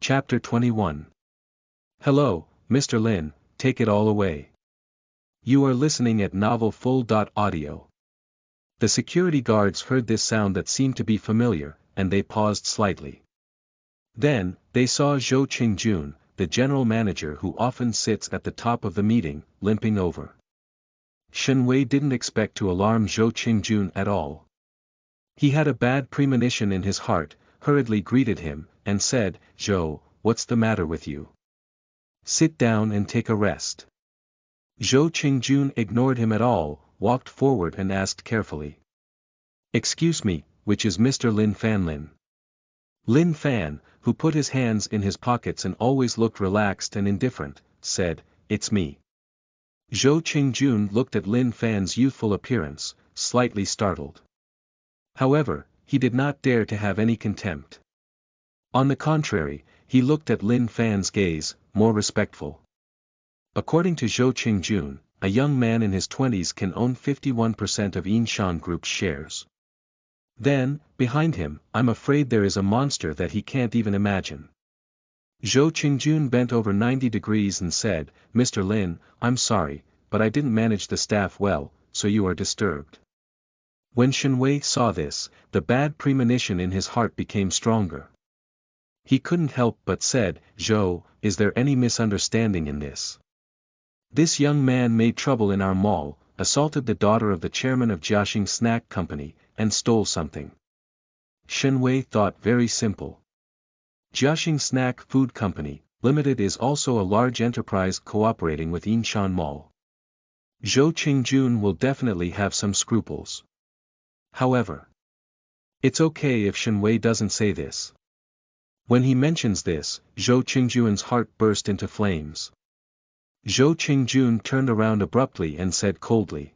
Chapter 21. Hello, Mr. Lin, take it all away. You are listening at Novel Full.audio. The security guards heard this sound that seemed to be familiar, and they paused slightly. Then, they saw Zhou Qingjun, the general manager who often sits at the top of the meeting, limping over. Shen Wei didn't expect to alarm Zhou Qingjun at all. He had a bad premonition in his heart, hurriedly greeted him, and said, "Zhou, what's the matter with you? Sit down and take a rest." Zhou Qingjun ignored him at all, walked forward and asked carefully. "Excuse me, which is Mr. Lin Fan Lin?" Lin Fan, who put his hands in his pockets and always looked relaxed and indifferent, said, "It's me." Zhou Qingjun looked at Lin Fan's youthful appearance, slightly startled. However, he did not dare to have any contempt. On the contrary, he looked at Lin Fan's gaze, more respectful. According to Zhou Qingjun, a young man in his 20s can own 51% of Yinshan Group's shares. Then, behind him, I'm afraid there is a monster that he can't even imagine. Zhou Qingjun bent over 90 degrees and said, "Mr. Lin, I'm sorry, but I didn't manage the staff well, so you are disturbed." When Shen Wei saw this, the bad premonition in his heart became stronger. He couldn't help but said, "Zhou, is there any misunderstanding in this? This young man made trouble in our mall, assaulted the daughter of the chairman of Jiaxing Snack Company, and stole something." Shen Wei thought very simple. Jiaxing Snack Food Company, Limited is also a large enterprise cooperating with Yinshan Mall. Zhou Qingjun will definitely have some scruples. However, it's okay if Shen Wei doesn't say this. When he mentions this, Zhou Qingjun's heart burst into flames. Zhou Qingjun turned around abruptly and said coldly,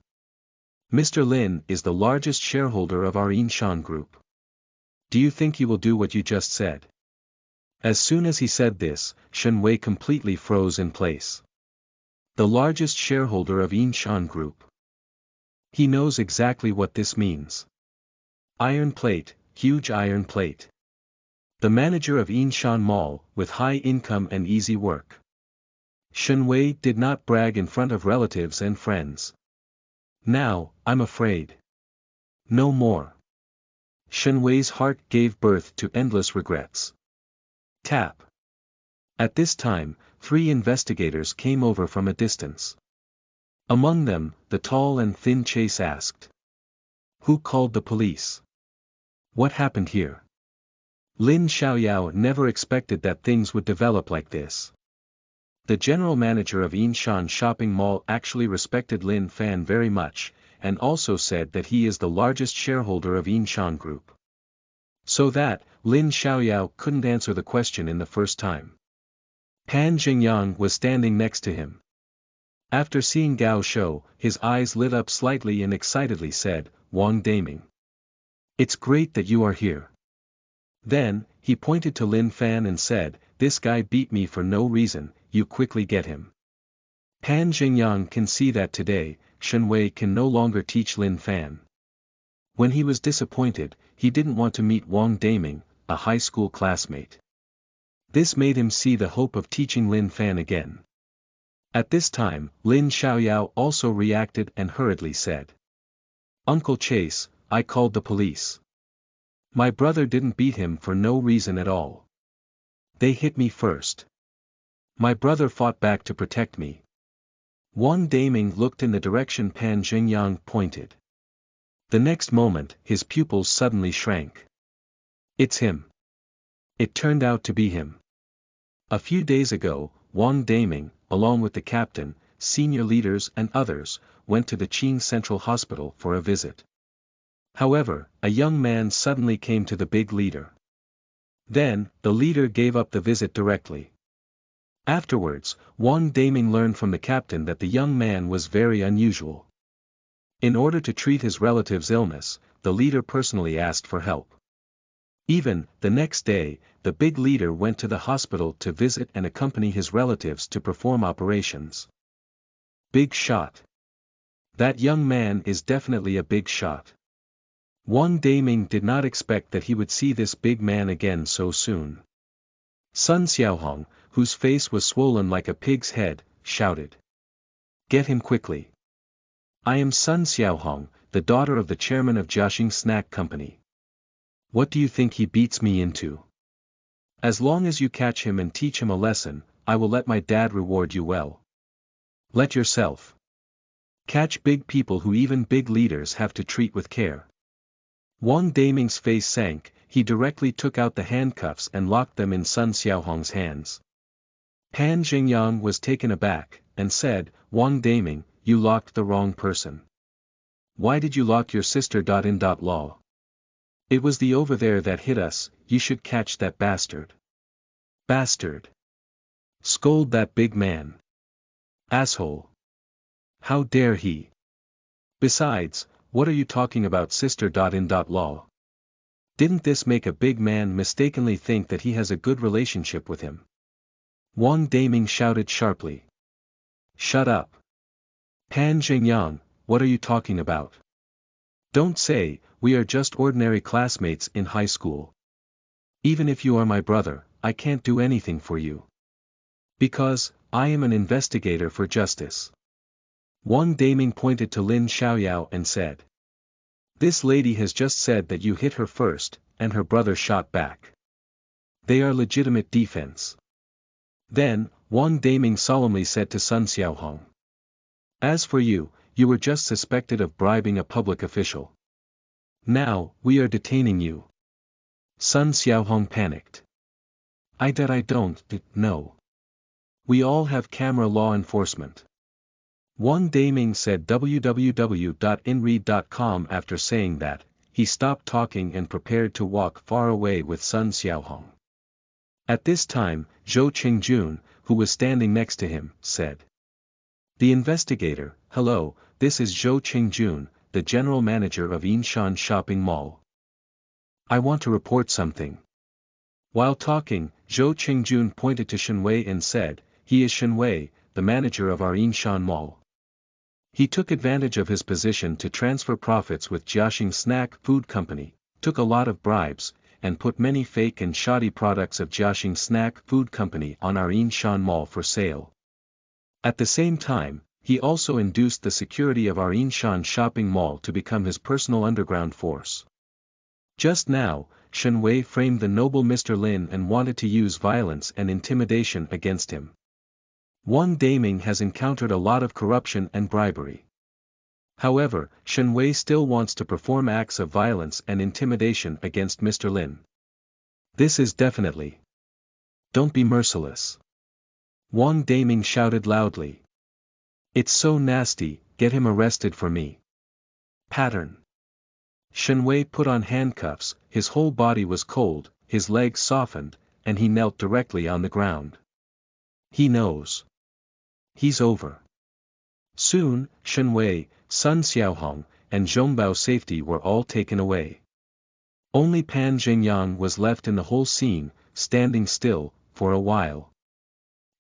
"Mr. Lin is the largest shareholder of our Yinshan Group. Do you think he will do what you just said?" As soon as he said this, Shen Wei completely froze in place. The largest shareholder of Yinshan Group. He knows exactly what this means. Iron plate, huge iron plate. The manager of Yinshan Mall, with high income and easy work. Shen Wei did not brag in front of relatives and friends. Now, I'm afraid. No more. Shen Wei's heart gave birth to endless regrets. Tap. At this time, 3 investigators came over from a distance. Among them, the tall and thin Chase asked. "Who called the police? What happened here?" Lin Xiaoyao never expected that things would develop like this. The general manager of Yinshan Shopping Mall actually respected Lin Fan very much, and also said that he is the largest shareholder of Yinshan Group. So that, Lin Xiaoyao couldn't answer the question in the first time. Pan Jingyang was standing next to him. After seeing Gao Shou, his eyes lit up slightly and excitedly said, "Wang Daming. It's great that you are here." Then, he pointed to Lin Fan and said, "This guy beat me for no reason, you quickly get him." Pan Jingyang can see that today, Shen Wei can no longer teach Lin Fan. When he was disappointed, he didn't want to meet Wang Daming, a high school classmate. This made him see the hope of teaching Lin Fan again. At this time, Lin Xiaoyao also reacted and hurriedly said, "Uncle Chase, I called the police. My brother didn't beat him for no reason at all. They hit me first. My brother fought back to protect me." Wang Daming looked in the direction Pan Jingyang pointed. The next moment, his pupils suddenly shrank. It's him. It turned out to be him. A few days ago, Wang Daming, along with the captain, senior leaders and others, went to the Qing Central Hospital for a visit. However, a young man suddenly came to the big leader. Then, the leader gave up the visit directly. Afterwards, Wang Daming learned from the captain that the young man was very unusual. In order to treat his relative's illness, the leader personally asked for help. Even, the next day, the big leader went to the hospital to visit and accompany his relatives to perform operations. Big shot. That young man is definitely a big shot. Wang Daming did not expect that he would see this big man again so soon. Sun Xiaohong, whose face was swollen like a pig's head, shouted. Get him quickly. I am Sun Xiaohong, the daughter of the chairman of Jiaxing Snack Company. What do you think he beats me into? As long as you catch him and teach him a lesson, I will let my dad reward you well. Let yourself. Catch big people who even big leaders have to treat with care. Wang Daming's face sank. He directly took out the handcuffs and locked them in Sun Xiaohong's hands. Pan Jingyan was taken aback, and said, Wang Daming, you locked the wrong person. Why did you lock your sister? Law. It was the over there that hit us, you should catch that bastard. Bastard. Scold that big man. Asshole. How dare he? Besides, what are you talking about, sister? Law. Didn't this make a big man mistakenly think that he has a good relationship with him? Wang Daming shouted sharply. Shut up. Pan Jingyan, what are you talking about? Don't say, we are just ordinary classmates in high school. Even if you are my brother, I can't do anything for you. Because, I am an investigator for justice. Wang Daming pointed to Lin Xiaoyao and said. This lady has just said that you hit her first, and her brother shot back. They are legitimate defense. Then, Wang Daming solemnly said to Sun Xiaohong. As for you, you were just suspected of bribing a public official. Now, we are detaining you. Sun Xiaohong panicked. I don't know. We all have camera law enforcement. Wang Daming said www.inread.com. After saying that, he stopped talking and prepared to walk far away with Sun Xiaohong. At this time, Zhou Qingjun, who was standing next to him, said. The investigator, hello, this is Zhou Qingjun, the general manager of Yinshan Shopping Mall. I want to report something. While talking, Zhou Qingjun pointed to Shenwei and said, he is Shenwei, the manager of our Yinshan Mall. He took advantage of his position to transfer profits with Jiaxing Snack Food Company, took a lot of bribes, and put many fake and shoddy products of Jiaxing Snack Food Company on our Yinshan Mall for sale. At the same time, he also induced the security of our Yinshan Shopping Mall to become his personal underground force. Just now, Shenwei framed the noble Mr. Lin and wanted to use violence and intimidation against him. Wang Daming has encountered a lot of corruption and bribery. However, Shenwei still wants to perform acts of violence and intimidation against Mr. Lin. This is definitely. Don't be merciless. Wang Daming shouted loudly. It's so nasty, get him arrested for me. Pattern. Shenwei put on handcuffs, his whole body was cold, his legs softened, and he knelt directly on the ground. He knows. He's over. Soon, Shenwei, Sun Xiaohong, and Zhongbao Safety were all taken away. Only Pan Jingyan was left in the whole scene, standing still, for a while.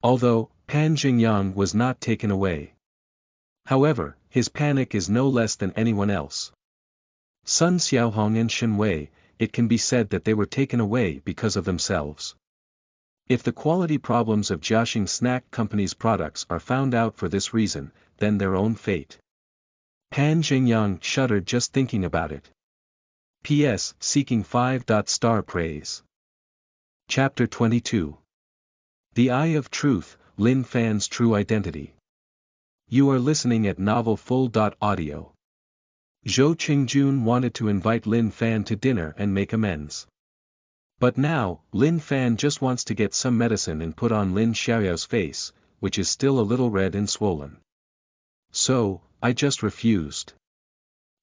Although, Pan Jingyan was not taken away. However, his panic is no less than anyone else. Sun Xiaohong and Shenwei, it can be said that they were taken away because of themselves. If the quality problems of Jiaxing Snack Company's products are found out for this reason, then their own fate. Pan Jingyan shuddered just thinking about it. P.S. Seeking 5-star praise. Chapter 22. The Eye of Truth, Lin Fan's True Identity. You are listening at novelfull.audio. Zhou Qingjun wanted to invite Lin Fan to dinner and make amends. But now, Lin Fan just wants to get some medicine and put on Lin Xiaoyao's face, which is still a little red and swollen. So, I just refused.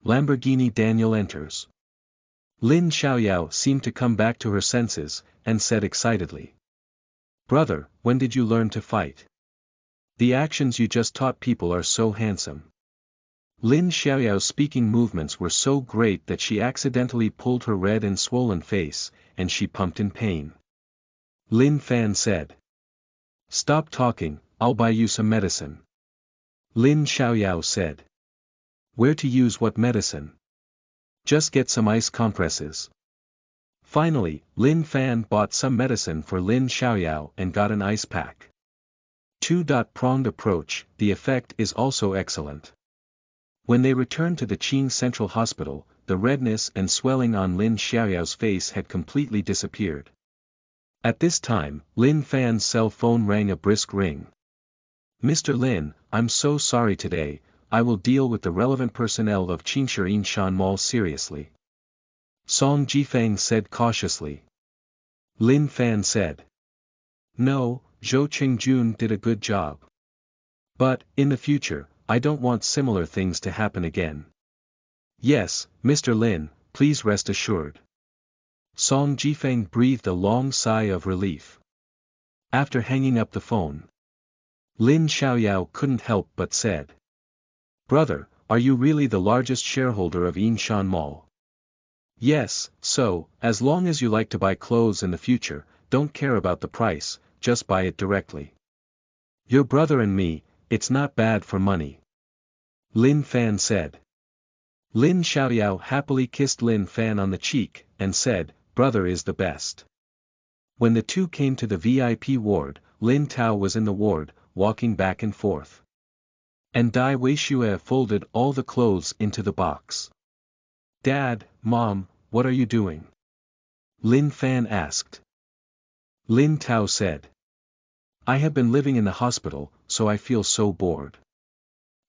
Lamborghini Daniel enters. Lin Xiaoyao seemed to come back to her senses, and said excitedly. Brother, when did you learn to fight? The actions you just taught people are so handsome. Lin Xiaoyao's speaking movements were so great that she accidentally pulled her red and swollen face, and she pumped in pain. Lin Fan said. Stop talking, I'll buy you some medicine. Lin Xiaoyao said. Where to use what medicine? Just get some ice compresses. Finally, Lin Fan bought some medicine for Lin Xiaoyao and got an ice pack. Two-pronged approach, the effect is also excellent. When they returned to the Qing Central Hospital, the redness and swelling on Lin Xiaoyao's face had completely disappeared. At this time, Lin Fan's cell phone rang a brisk ring. "Mr. Lin, I'm so sorry today, I will deal with the relevant personnel of Qingshe Yinshan Mall seriously," Song Jifeng said cautiously. Lin Fan said. "No, Zhou Qingjun did a good job. But, in the future, I don't want similar things to happen again." "Yes, Mr. Lin, please rest assured." Song Jifeng breathed a long sigh of relief. After hanging up the phone, Lin Xiaoyao couldn't help but said, "Brother, are you really the largest shareholder of Yinshan Mall?" "Yes, so, as long as you like to buy clothes in the future, don't care about the price, just buy it directly. Your brother and me, it's not bad for money," Lin Fan said. Lin Xiaoyao happily kissed Lin Fan on the cheek, and said, "Brother is the best." When the two came to the VIP ward, Lin Tao was in the ward, walking back and forth. And Dai Weishue folded all the clothes into the box. "Dad, Mom, what are you doing?" Lin Fan asked. Lin Tao said, "I have been living in the hospital, so I feel so bored.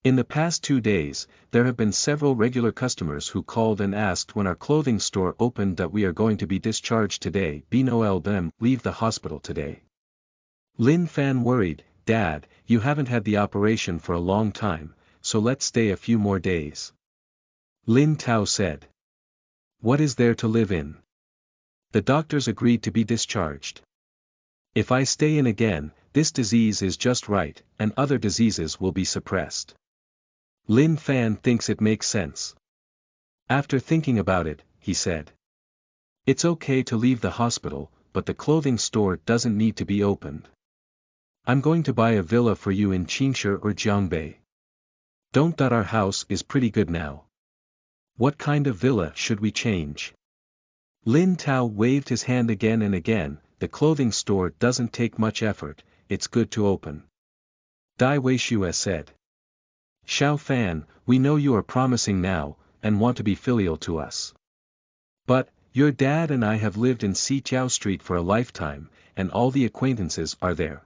In the past 2 days, there have been several regular customers who called and asked when our clothing store opened that we are going to be discharged today. Noel them leave the hospital today." Lin Fan worried, "Dad, you haven't had the operation for a long time, so let's stay a few more days." Lin Tao said, "What is there to live in? The doctors agreed to be discharged. If I stay in again, this disease is just right, and other diseases will be suppressed." Lin Fan thinks it makes sense. After thinking about it, he said, "It's okay to leave the hospital, but the clothing store doesn't need to be opened. I'm going to buy a villa for you in Qingshe or Jiangbei. Don't that our house is pretty good now. What kind of villa should we change?" Lin Tao waved his hand again and again, "The clothing store doesn't take much effort, it's good to open." Dai Weishue said, "Xiao Fan, we know you are promising now, and want to be filial to us. But, your dad and I have lived in Xijiao Street for a lifetime, and all the acquaintances are there.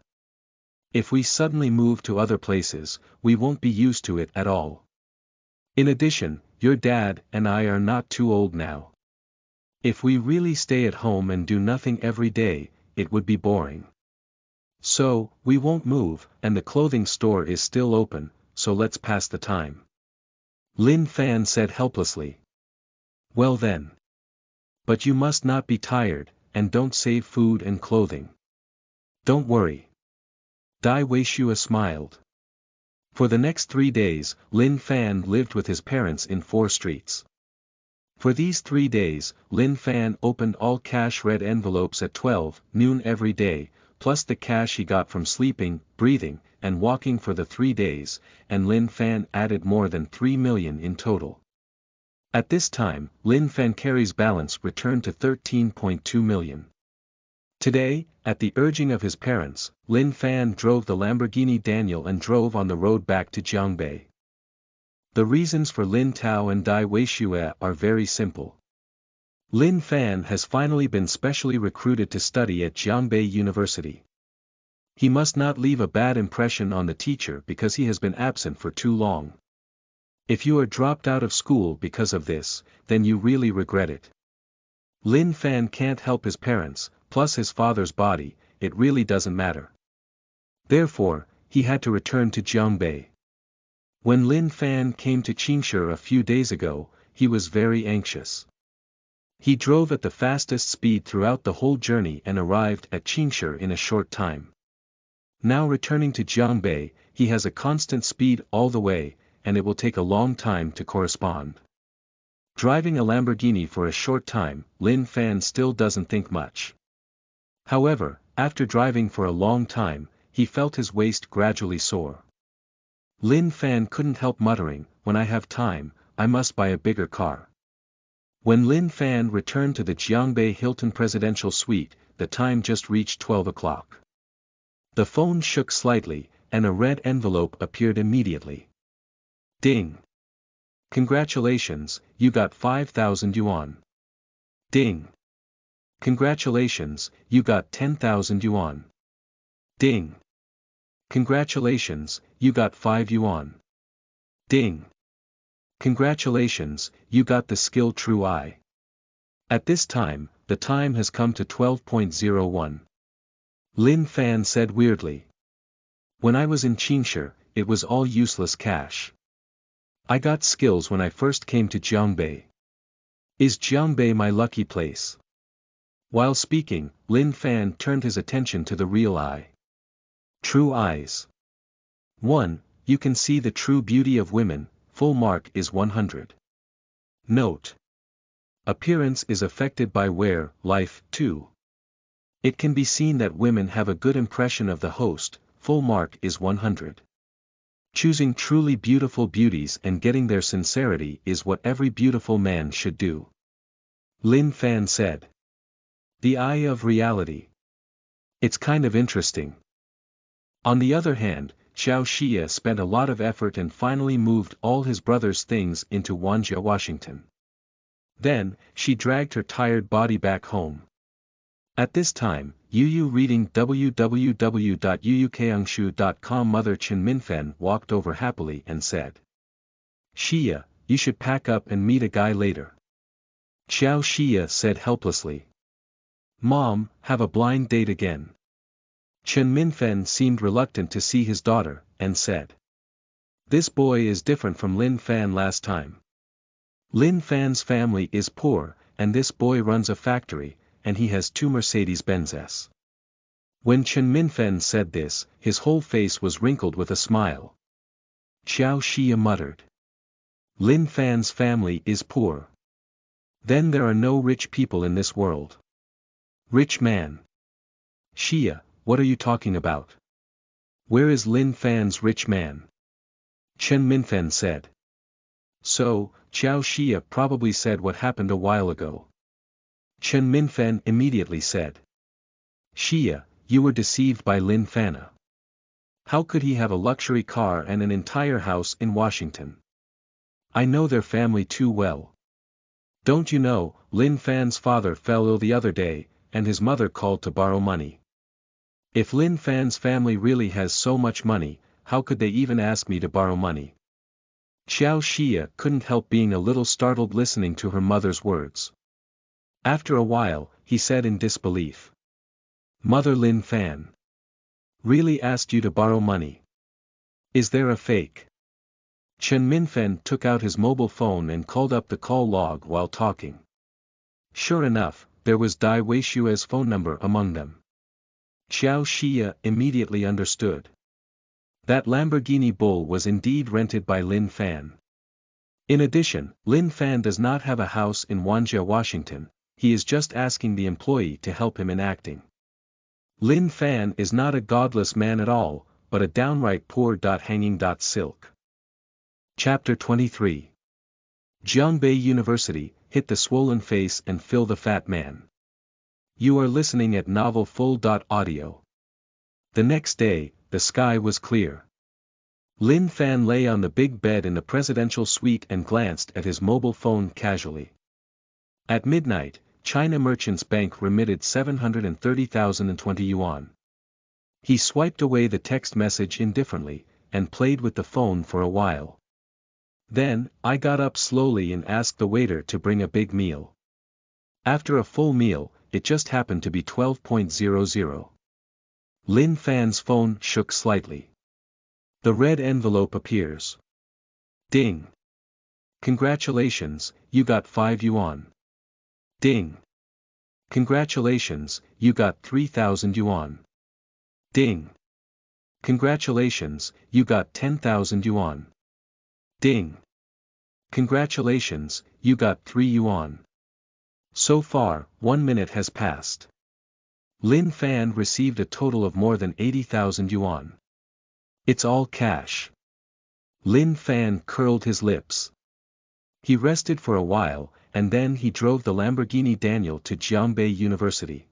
If we suddenly move to other places, we won't be used to it at all. In addition, your dad and I are not too old now. If we really stay at home and do nothing every day, it would be boring. So, we won't move, and the clothing store is still open, so let's pass the time." Lin Fan said helplessly. "Well then. But you must not be tired, and don't save food and clothing. Don't worry." Dai Weishue smiled. For the next 3 days, Lin Fan lived with his parents in 4 streets. For these 3 days, Lin Fan opened all cash red envelopes at 12 noon every day, plus the cash he got from sleeping, breathing, and walking for the 3 days, and Lin Fan added more than 3 million in total. At this time, Lin Fan carry's balance returned to 13.2 million. Today, at the urging of his parents, Lin Fan drove the Lamborghini Daniel and drove on the road back to Jiangbei. The reasons for Lin Tao and Dai Weishue are very simple. Lin Fan has finally been specially recruited to study at Jiangbei University. He must not leave a bad impression on the teacher because he has been absent for too long. If you are dropped out of school because of this, then you really regret it. Lin Fan can't help his parents, plus his father's body, it really doesn't matter. Therefore, he had to return to Jiangbei. When Lin Fan came to Qingshe a few days ago, he was very anxious. He drove at the fastest speed throughout the whole journey and arrived at Qingshe in a short time. Now returning to Jiangbei, he has a constant speed all the way, and it will take a long time to correspond. Driving a Lamborghini for a short time, Lin Fan still doesn't think much. However, after driving for a long time, he felt his waist gradually sore. Lin Fan couldn't help muttering, "When I have time, I must buy a bigger car." When Lin Fan returned to the Jiangbei Hilton presidential suite, the time just reached 12 o'clock. The phone shook slightly, and a red envelope appeared immediately. Ding! Congratulations, you got 5,000 yuan. Ding! Congratulations, you got 10,000 yuan. Ding! Congratulations, you got 5 yuan. Ding! Congratulations, you got the skill True Eye. At this time, the time has come to 12:01. Lin Fan said weirdly. When I was in Qingshi, it was all useless cash. I got skills when I first came to Jiangbei. Is Jiangbei my lucky place? While speaking, Lin Fan turned his attention to the real eye. True eyes. 1. You can see the true beauty of women, full mark is 100. Note. Appearance is affected by wear, life, 2. It can be seen that women have a good impression of the host, full mark is 100. Choosing truly beautiful beauties and getting their sincerity is what every beautiful man should do. Lin Fan said. The eye of reality. It's kind of interesting. On the other hand, Xiao Xia spent a lot of effort and finally moved all his brother's things into Wanjia, Washington. Then, she dragged her tired body back home. At this time, Yu reading www.yuyukangshu.com. Mother Chen Minfen walked over happily and said. Xia, you should pack up and meet a guy later. Xiao Xia said helplessly. Mom, have a blind date again. Chen Minfen seemed reluctant to see his daughter, and said. This boy is different from Lin Fan last time. Lin Fan's family is poor, and this boy runs a factory, and he has 2 Mercedes-Benzes. When Chen Minfen said this, his whole face was wrinkled with a smile. Xiao Xia muttered. Lin Fan's family is poor. Then there are no rich people in this world. Rich man. Xia, what are you talking about? Where is Lin Fan's rich man? Chen Minfen said. So, Xiao Xia probably said what happened a while ago. Chen Minfen immediately said. Xia, you were deceived by Lin Fan. How could he have a luxury car and an entire house in Washington? I know their family too well. Don't you know, Lin Fan's father fell ill the other day, and his mother called to borrow money. If Lin Fan's family really has so much money, how could they even ask me to borrow money? Xiao Xia couldn't help being a little startled listening to her mother's words. After a while, he said in disbelief. Mother Lin Fan. Really asked you to borrow money? Is there a fake? Chen Minfen took out his mobile phone and called up the call log while talking. Sure enough, there was Dai Weishua's phone number among them. Xiao Xia immediately understood. That Lamborghini Bull was indeed rented by Lin Fan. In addition, Lin Fan does not have a house in Wanjia, Washington, he is just asking the employee to help him in acting. Lin Fan is not a godless man at all, but a downright poor. Hanging. Silk. Chapter 23. Jiangbei University, hit the swollen face and fill the fat man. You are listening at Novel Full. Audio. The next day, the sky was clear. Lin Fan lay on the big bed in the presidential suite and glanced at his mobile phone casually. At midnight, China Merchants Bank remitted 730,020 yuan. He swiped away the text message indifferently, and played with the phone for a while. Then, I got up slowly and asked the waiter to bring a big meal. After a full meal, it just happened to be 12:00. Lin Fan's phone shook slightly. The red envelope appears. Ding. Congratulations, you got 5 yuan. Ding. Congratulations, you got 3,000 yuan. Ding. Congratulations, you got 10,000 yuan. Ding. Congratulations, you got 3 yuan. So far, 1 minute has passed. Lin Fan received a total of more than 80,000 yuan. It's all cash. Lin Fan curled his lips. He rested for a while, and then he drove the Lamborghini Daniel to Jiangbei University.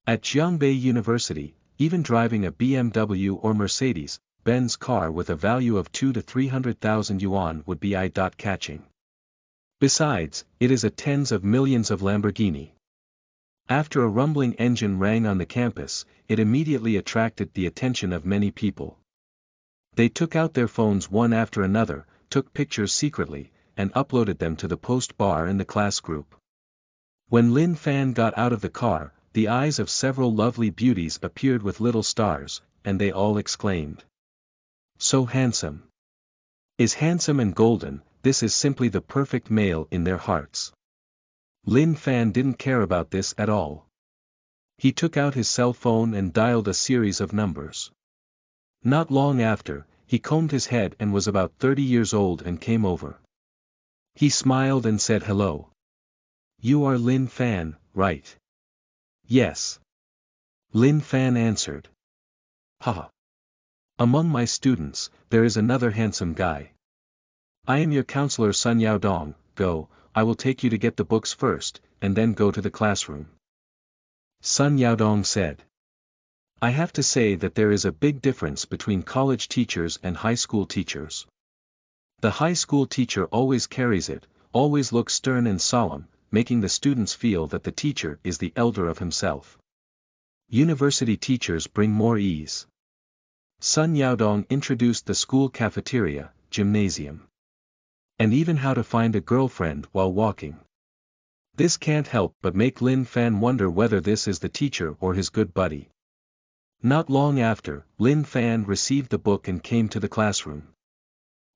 At Jiangbei University, even driving a BMW or Mercedes-Benz car with a value of 2 to 300,000 yuan would be eye-catching. Besides, it is a tens of millions of Lamborghini. After a rumbling engine rang on the campus, it immediately attracted the attention of many people. They took out their phones one after another, took pictures secretly, and uploaded them to the post bar in the class group. When Lin Fan got out of the car, the eyes of several lovely beauties appeared with little stars, and they all exclaimed, "So handsome! Is handsome and golden, this is simply the perfect male," in their hearts. Lin Fan didn't care about this at all. He took out his cell phone and dialed a series of numbers. Not long after, he combed his head and was about 30 years old and came over. He smiled and said hello. "You are Lin Fan, right?" "Yes." Lin Fan answered. "Haha. Among my students, there is another handsome guy. I am your counselor Sun Yaodong. Go, I will take you to get the books first, and then go to the classroom." Sun Yaodong said. "I have to say that there is a big difference between college teachers and high school teachers. The high school teacher always carries it, always looks stern and solemn, making the students feel that the teacher is the elder of himself. University teachers bring more ease." Sun Yaodong introduced the school cafeteria, gymnasium, and even how to find a girlfriend while walking. This can't help but make Lin Fan wonder whether this is the teacher or his good buddy. Not long after, Lin Fan received the book and came to the classroom.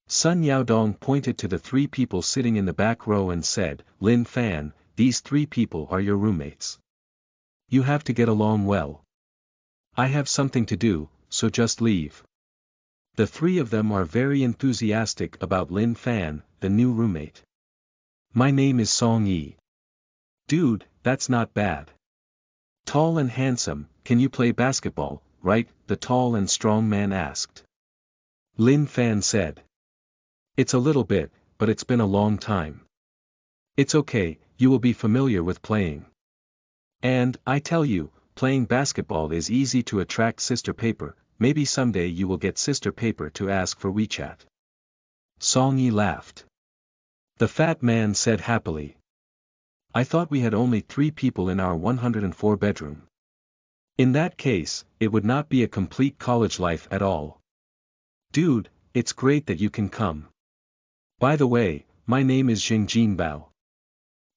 Sun Yaodong pointed to the 3 people sitting in the back row and said, "Lin Fan, these 3 people are your roommates. You have to get along well. I have something to do, so just leave." The 3 of them are very enthusiastic about Lin Fan, the new roommate. "My name is Song Yi." "Dude, that's not bad. Tall and handsome, can you play basketball, right?" the tall and strong man asked. Lin Fan said. "It's a little bit, but it's been a long time." "It's okay, you will be familiar with playing. And, I tell you, playing basketball is easy to attract sister paper, maybe someday you will get sister paper to ask for WeChat." Song Yi laughed. The fat man said happily. "I thought we had only 3 people in our 104 bedroom. In that case, it would not be a complete college life at all. Dude, it's great that you can come. By the way, my name is Jing Bao."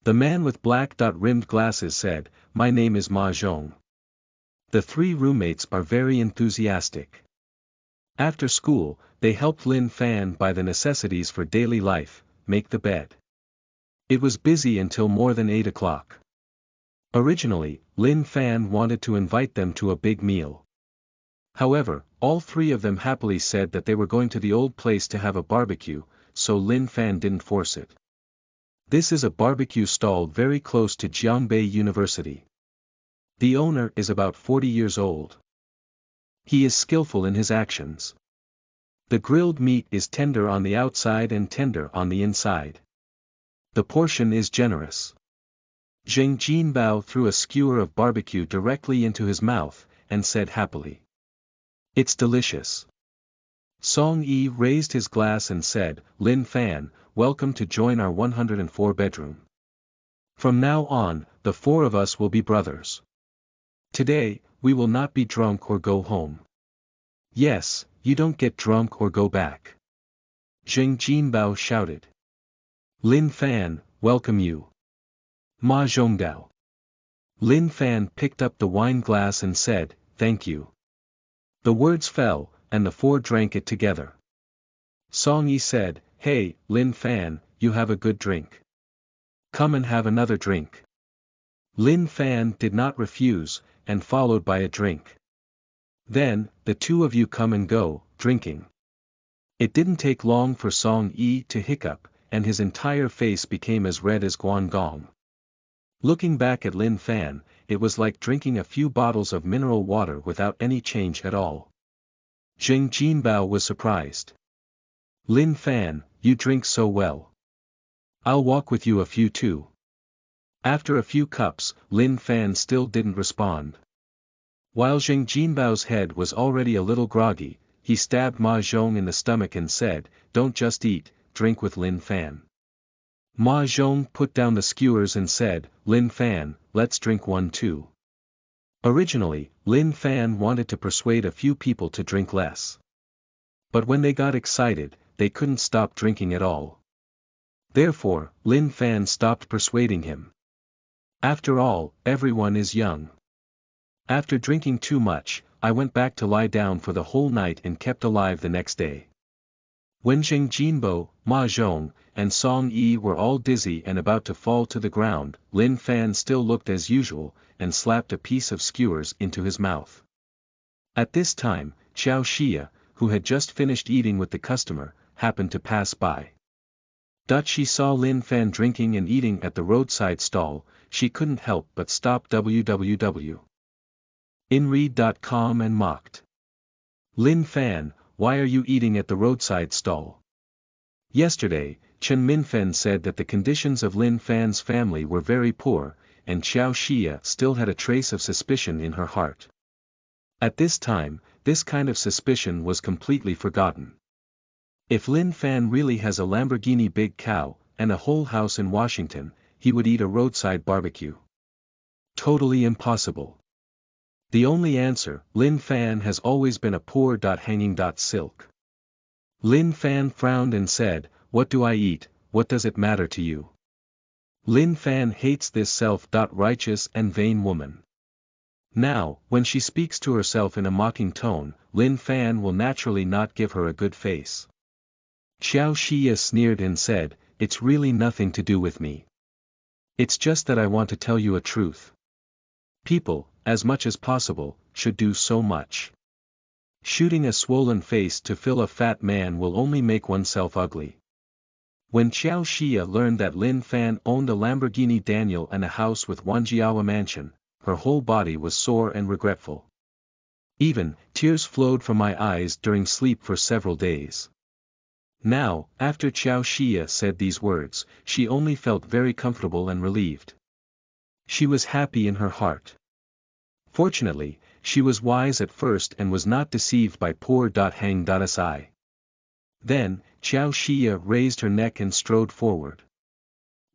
The man with black-rimmed glasses said, "My name is Ma Zhong." The 3 roommates are very enthusiastic. After school, they helped Lin Fan buy the necessities for daily life, make the bed. It was busy until more than 8 o'clock. Originally, Lin Fan wanted to invite them to a big meal. However, all 3 of them happily said that they were going to the old place to have a barbecue, so Lin Fan didn't force it. This is a barbecue stall very close to Jiangbei University. The owner is about 40 years old. He is skillful in his actions. The grilled meat is tender on the outside and tender on the inside. The portion is generous. Zheng Jinbao threw a skewer of barbecue directly into his mouth, and said happily, "It's delicious." Song Yi raised his glass and said, "Lin Fan, welcome to join our 104 bedroom. From now on, the 4 of us will be brothers. Today, we will not be drunk or go home." "Yes, you don't get drunk or go back." Zheng Jinbao shouted. "Lin Fan, welcome you. Ma Zhongdao." Lin Fan picked up the wine glass and said, "Thank you." The words fell, and the 4 drank it together. Song Yi said, "Hey, Lin Fan, you have a good drink. Come and have another drink." Lin Fan did not refuse, and followed by a drink. "Then, the 2 of you come and go, drinking." It didn't take long for Song Yi to hiccup, and his entire face became as red as Guangdong. Looking back at Lin Fan, it was like drinking a few bottles of mineral water without any change at all. Zheng Jinbao was surprised. "Lin Fan, you drink so well. I'll walk with you a few too. After a few cups, Lin Fan still didn't respond. While Zheng Jinbao's head was already a little groggy, he stabbed Ma Zhong in the stomach and said, "Don't just eat, drink with Lin Fan." Ma Zhong put down the skewers and said, "Lin Fan, let's drink one too." Originally, Lin Fan wanted to persuade a few people to drink less. But when they got excited, they couldn't stop drinking at all. Therefore, Lin Fan stopped persuading him. After all, everyone is young. After drinking too much, I went back to lie down for the whole night and kept alive the next day. When Zheng Jinbo, Ma Zhong, and Song Yi were all dizzy and about to fall to the ground, Lin Fan still looked as usual, and slapped a piece of skewers into his mouth. At this time, Xiao Xia, who had just finished eating with the customer, happened to pass by. She saw Lin Fan drinking and eating at the roadside stall. She couldn't help but stop www.inread.com and mocked. "Lin Fan, why are you eating at the roadside stall?" Yesterday, Chen Minfen said that the conditions of Lin Fan's family were very poor, and Xiao Xia still had a trace of suspicion in her heart. At this time, this kind of suspicion was completely forgotten. If Lin Fan really has a Lamborghini big cow, and a whole house in Washington, he would eat a roadside barbecue. Totally impossible. The only answer, Lin Fan has always been a poor hanging silk. Lin Fan frowned and said, "What do I eat, what does it matter to you?" Lin Fan hates this self-righteous and vain woman. Now, when she speaks to herself in a mocking tone, Lin Fan will naturally not give her a good face. Xiao Xia sneered and said, "It's really nothing to do with me. It's just that I want to tell you a truth. People, as much as possible, should do so much. Shooting a swollen face to fill a fat man will only make oneself ugly." When Xiao Xia learned that Lin Fan owned a Lamborghini Daniel and a house with Wanjiawa Mansion, her whole body was sore and regretful. Even, tears flowed from my eyes during sleep for several days. Now, after Xiao Xia said these words, she only felt very comfortable and relieved. She was happy in her heart. Fortunately, she was wise at first and was not deceived by poor hang.si. Then, Xiao Xia raised her neck and strode forward.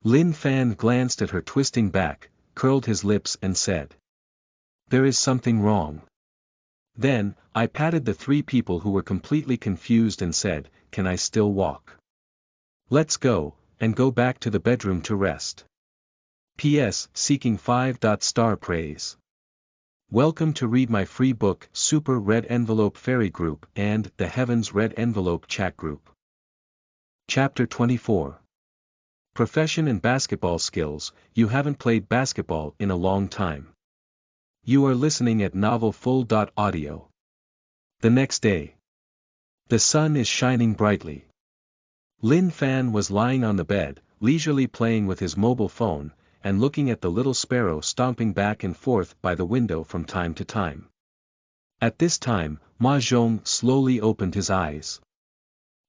Lin Fan glanced at her twisting back, curled his lips and said, "There is something wrong." Then, I patted the three people who were completely confused and said, "Can I still walk? Let's go, and go back to the bedroom to rest. P.S. Seeking 5-star praise. Welcome to read my free book Super Red Envelope Fairy Group and The Heavens Red Envelope Chat Group. Chapter 24. Profession and basketball skills. You haven't played basketball in a long time. You are listening at novelfull.audio. The next day. The sun is shining brightly. Lin Fan was lying on the bed, leisurely playing with his mobile phone, and looking at the little sparrow stomping back and forth by the window from time to time. At this time, Ma Zhong slowly opened his eyes.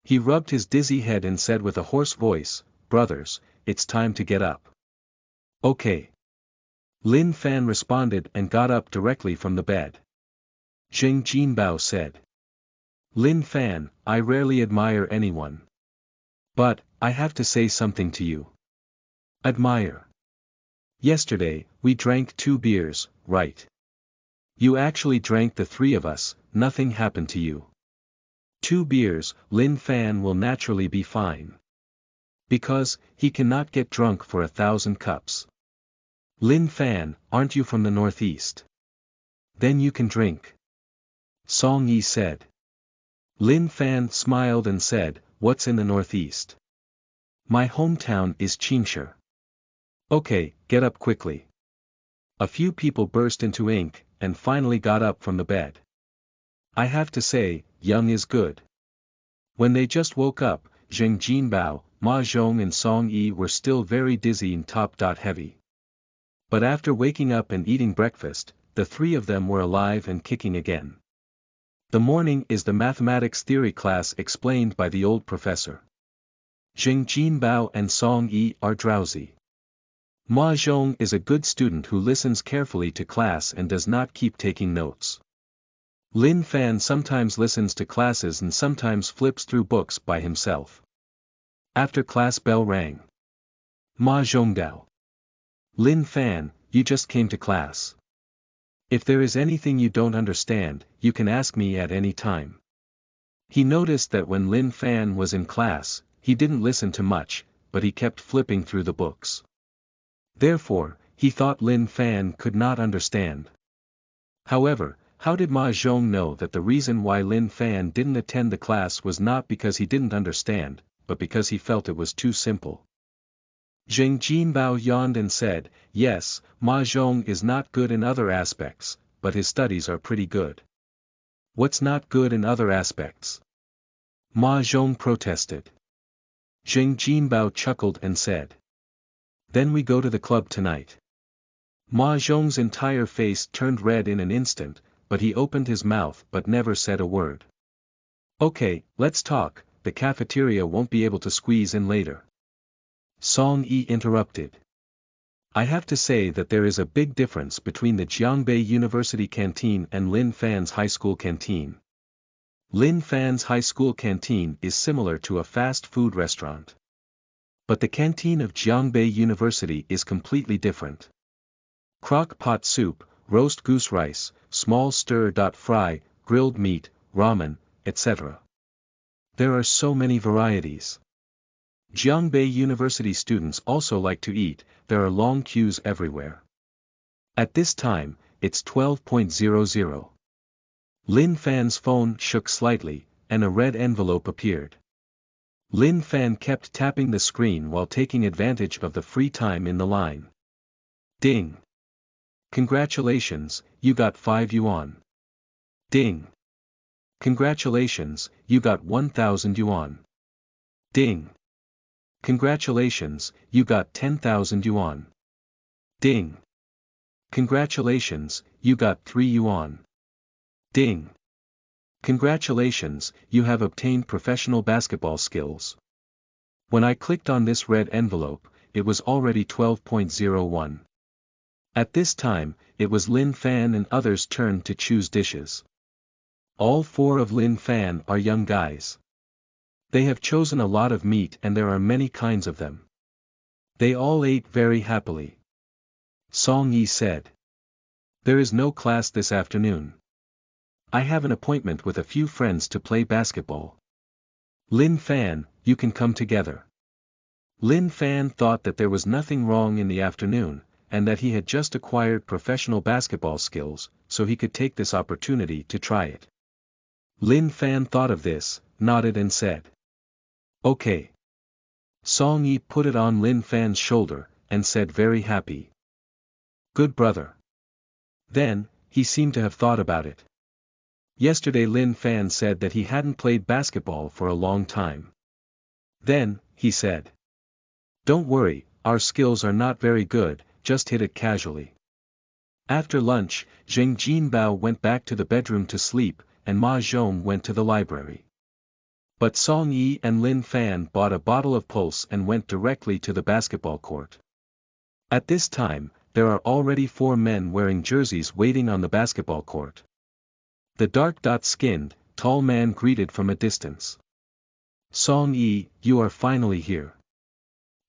He rubbed his dizzy head and said with a hoarse voice, "Brothers, it's time to get up." "Okay." Lin Fan responded and got up directly from the bed. Zheng Jinbao said, "Lin Fan, I rarely admire anyone. But, I have to say something to you." "Admire?" "Yesterday, we drank 2 beers, right? You actually drank the 3 of us, nothing happened to you. 2 beers, Lin Fan will naturally be fine. Because, he cannot get drunk for 1,000 cups. Lin Fan, aren't you from the Northeast? Then you can drink." Song Yi said. Lin Fan smiled and said, "What's in the Northeast? My hometown is Qingshi." "Okay, get up quickly." A few people burst into ink, and finally got up from the bed. I have to say, young is good. When they just woke up, Zheng Jinbao, Ma Zhong and Song Yi were still very dizzy and top-heavy. But after waking up and eating breakfast, the 3 of them were alive and kicking again. The morning is the mathematics theory class explained by the old professor. Jing Jinbao and Song Yi are drowsy. Ma Zhong is a good student who listens carefully to class and does not keep taking notes. Lin Fan sometimes listens to classes and sometimes flips through books by himself. After class bell rang. Ma Zhongdao. Lin Fan, you just came to class. If there is anything you don't understand, you can ask me at any time. He noticed that when Lin Fan was in class, he didn't listen to much, but he kept flipping through the books. Therefore, he thought Lin Fan could not understand. However, how did Ma Zhong know that the reason why Lin Fan didn't attend the class was not because he didn't understand, but because he felt it was too simple? Zheng Jinbao yawned and said, yes, Ma Zhong is not good in other aspects, but his studies are pretty good. What's not good in other aspects? Ma Zhong protested. Zheng Jinbao chuckled and said. Then we go to the club tonight. Ma Zhong's entire face turned red in an instant, but he opened his mouth but never said a word. Okay, let's talk, the cafeteria won't be able to squeeze in later. Song Yi interrupted. I have to say that there is a big difference between the Jiangbei University canteen and Lin Fan's high school canteen. Lin Fan's high school canteen is similar to a fast food restaurant. But the canteen of Jiangbei University is completely different. Crock pot soup, roast goose rice, small stir-fry, grilled meat, ramen, etc. There are so many varieties. Jiangbei University students also like to eat, there are long queues everywhere. At this time, it's 12:00. Lin Fan's phone shook slightly, and a red envelope appeared. Lin Fan kept tapping the screen while taking advantage of the free time in the line. Ding! Congratulations, you got 5 yuan. Ding! Congratulations, you got 1,000 yuan. Ding! Congratulations, you got 10,000 yuan. Ding! Congratulations, you got 3 yuan. Ding! Congratulations, you have obtained professional basketball skills. When I clicked on this red envelope, it was already 12:01. At this time, it was Lin Fan and others' turn to choose dishes. All 4 of Lin Fan are young guys. They have chosen a lot of meat and there are many kinds of them. They all ate very happily. Song Yi said. There is no class this afternoon. I have an appointment with a few friends to play basketball. Lin Fan, you can come together. Lin Fan thought that there was nothing wrong in the afternoon, and that he had just acquired professional basketball skills, so he could take this opportunity to try it. Lin Fan thought of this, nodded and said. Okay. Song Yi put it on Lin Fan's shoulder, and said very happy. Good brother. Then, he seemed to have thought about it. Yesterday Lin Fan said that he hadn't played basketball for a long time. Then, he said. Don't worry, our skills are not very good, just hit it casually. After lunch, Zheng Jinbao went back to the bedroom to sleep, and Ma Zhong went to the library. But Song Yi and Lin Fan bought a bottle of pulse and went directly to the basketball court. At this time, there are already 4 men wearing jerseys waiting on the basketball court. The dark-skinned, tall man greeted from a distance. Song Yi, you are finally here.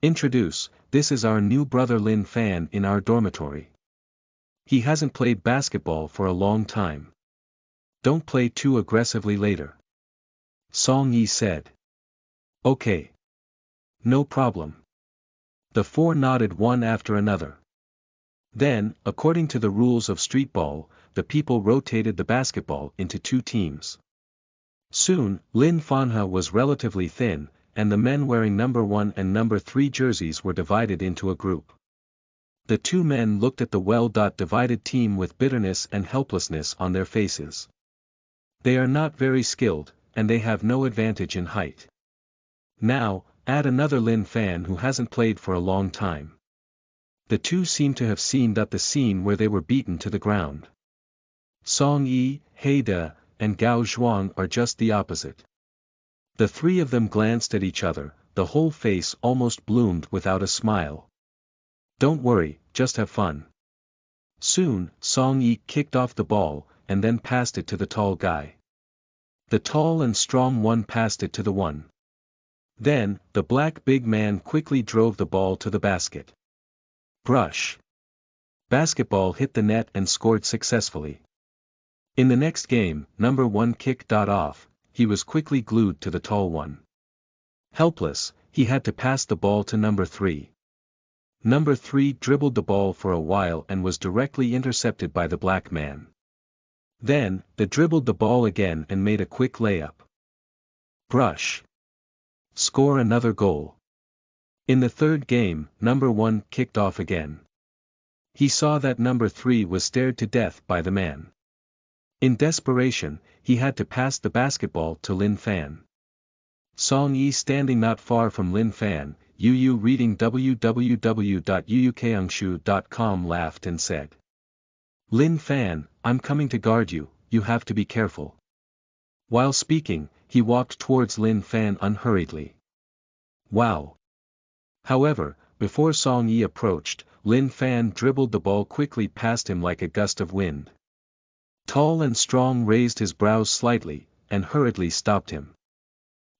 Introduce, this is our new brother Lin Fan in our dormitory. He hasn't played basketball for a long time. Don't play too aggressively later. Song Yi said. Okay. No problem. The 4 nodded one after another. Then, according to the rules of streetball, the people rotated the basketball into 2 teams. Soon, Lin Fanha was relatively thin, and the men wearing number 1 and number 3 jerseys were divided into a group. The 2 men looked at the well-divided team with bitterness and helplessness on their faces. They are not very skilled, and they have no advantage in height. Now, add another Lin Fan who hasn't played for a long time. The 2 seem to have seen that the scene where they were beaten to the ground. Song Yi, Haida, and Gao Zhuang are just the opposite. The 3 of them glanced at each other, the whole face almost bloomed without a smile. Don't worry, just have fun. Soon, Song Yi kicked off the ball, and then passed it to the tall guy. The tall and strong one passed it to the one. Then, the black big man quickly drove the ball to the basket. Brush. Basketball hit the net and scored successfully. In the next game, number 1 kicked off, he was quickly glued to the tall one. Helpless, he had to pass the ball to number 3. Number 3 dribbled the ball for a while and was directly intercepted by the black man. Then, they dribbled the ball again and made a quick layup. Brush. Score another goal. In the third game, number 1 kicked off again. He saw that number 3 was stared to death by the man. In desperation, he had to pass the basketball to Lin Fan. Song Yi standing not far from Lin Fan, Yu reading www.yuukangshu.com laughed and said, "Lin Fan, I'm coming to guard you, you have to be careful." While speaking, he walked towards Lin Fan unhurriedly. Wow! However, before Song Yi approached, Lin Fan dribbled the ball quickly past him like a gust of wind. Tall and strong raised his brows slightly, and hurriedly stopped him.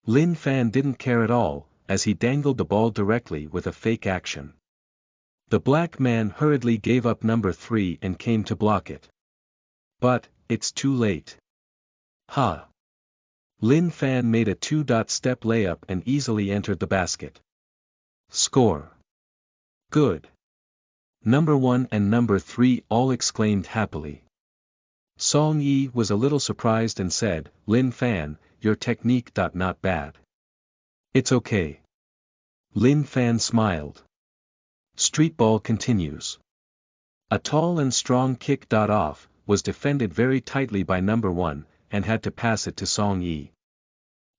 Lin Fan didn't care at all, as he dangled the ball directly with a fake action. The black man hurriedly gave up number 3 and came to block it. But, it's too late. Ha! Lin Fan made a 2-step layup and easily entered the basket. Score. Good. Number 1 and number 3 all exclaimed happily. Song Yi was a little surprised and said, "Lin Fan, your technique not bad." "It's okay." Lin Fan smiled. Street ball continues. A tall and strong kick off, was defended very tightly by number 1, and had to pass it to Song Yi.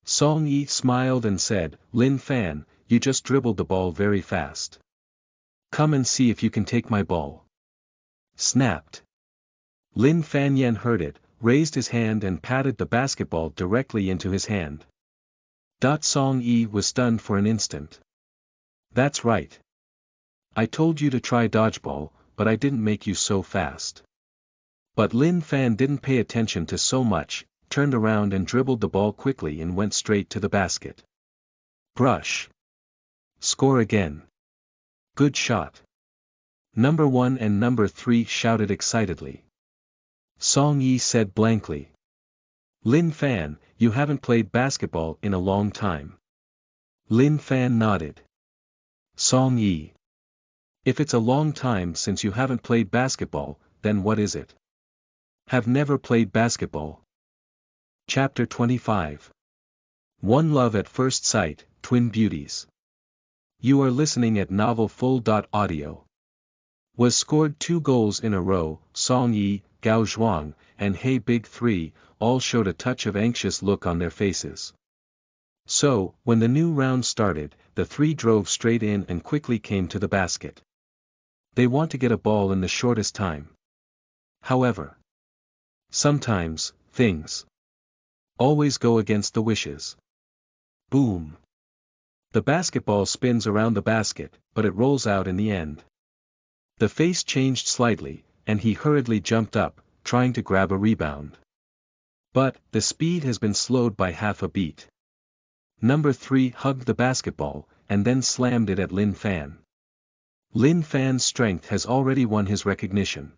Song Yi smiled and said, "Lin Fan, you just dribbled the ball very fast. Come and see if you can take my ball." Snapped. Lin Fan Yen heard it, raised his hand and patted the basketball directly into his hand. Song Yi was stunned for an instant. "That's right. I told you to try dodgeball, but I didn't make you so fast." But Lin Fan didn't pay attention to so much, turned around and dribbled the ball quickly and went straight to the basket. Brush. Score again. Good shot. Number 1 and number 3 shouted excitedly. Song Yi said blankly, "Lin Fan, you haven't played basketball in a long time." Lin Fan nodded. Song Yi. "If it's a long time since you haven't played basketball, then what is it?" Have never played basketball. Chapter 25. One Love at First Sight, Twin Beauties. You are listening at novelfull.audio. Was scored 2 goals in a row. Song Yi, Gao Zhuang, and Hey Big 3, all showed a touch of anxious look on their faces. So, when the new round started, the 3 drove straight in and quickly came to the basket. They want to get a ball in the shortest time. However, sometimes, things always go against the wishes. Boom! The basketball spins around the basket, but it rolls out in the end. The face changed slightly, and he hurriedly jumped up, trying to grab a rebound. But, the speed has been slowed by half a beat. Number 3 hugged the basketball, and then slammed it at Lin Fan. Lin Fan's strength has already won his recognition.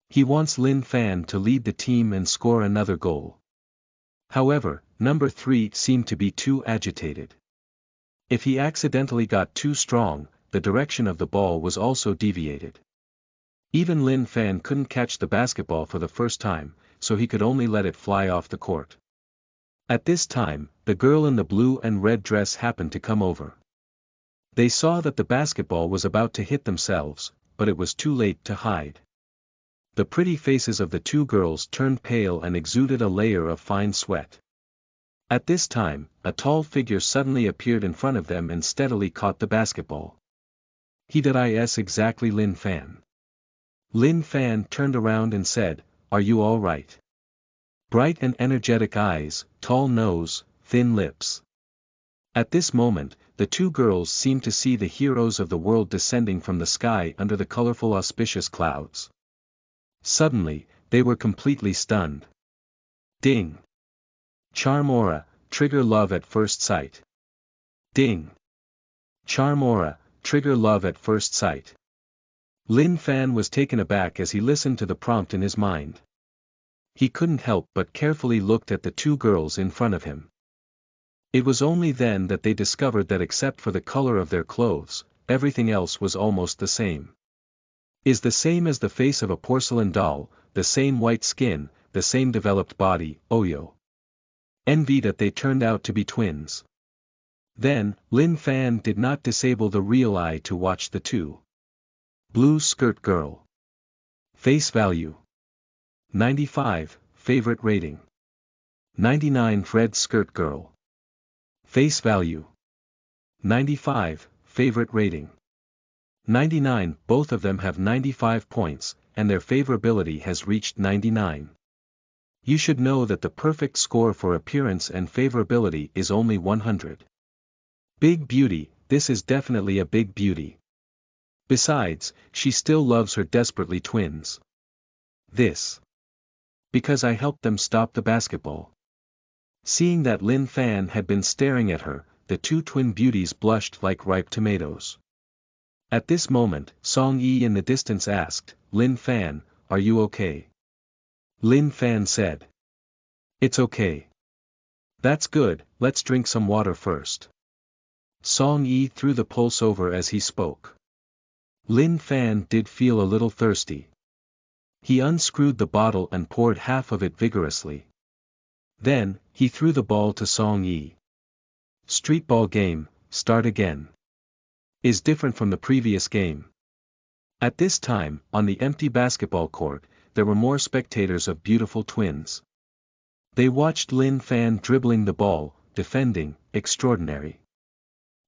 He wants Lin Fan to lead the team and score another goal. However, number 3 seemed to be too agitated. If he accidentally got too strong, the direction of the ball was also deviated. Even Lin Fan couldn't catch the basketball for the first time, so he could only let it fly off the court. At this time, the girl in the blue and red dress happened to come over. They saw that the basketball was about to hit themselves, but it was too late to hide. The pretty faces of the 2 girls turned pale and exuded a layer of fine sweat. At this time, a tall figure suddenly appeared in front of them and steadily caught the basketball. He did exactly Lin Fan. Lin Fan turned around and said, "Are you all right?" Bright and energetic eyes, tall nose, thin lips. At this moment, the two girls seemed to see the heroes of the world descending from the sky under the colorful auspicious clouds. Suddenly, they were completely stunned. Ding! Charm aura, trigger love at first sight. Ding! Charm aura, trigger love at first sight. Lin Fan was taken aback as he listened to the prompt in his mind. He couldn't help but carefully looked at the two girls in front of him. It was only then that they discovered that except for the color of their clothes, everything else was almost the same. Is the same as the face of a porcelain doll, the same white skin, the same developed body, Oyo. Envy that they turned out to be twins. Then, Lin Fan did not disable the real eye to watch the two. Blue skirt girl. Face value. 95, favorite rating. 99 red skirt girl. Face value. 95, favorite rating. 99, both of them have 95 points, and their favorability has reached 99. You should know that the perfect score for appearance and favorability is only 100. Big beauty, this is definitely a big beauty. Besides, she still loves her desperately twins. This. Because I helped them stop the basketball. Seeing that Lin Fan had been staring at her, the two twin beauties blushed like ripe tomatoes. At this moment, Song Yi in the distance asked, Lin Fan, are you okay? Lin Fan said. It's okay. That's good, let's drink some water first. Song Yi threw the pulse over as he spoke. Lin Fan did feel a little thirsty. He unscrewed the bottle and poured half of it vigorously. Then, he threw the ball to Song Yi. Street ball game, start again. Is different from the previous game. At this time, on the empty basketball court, there were more spectators of beautiful twins. They watched Lin Fan dribbling the ball, defending, extraordinary.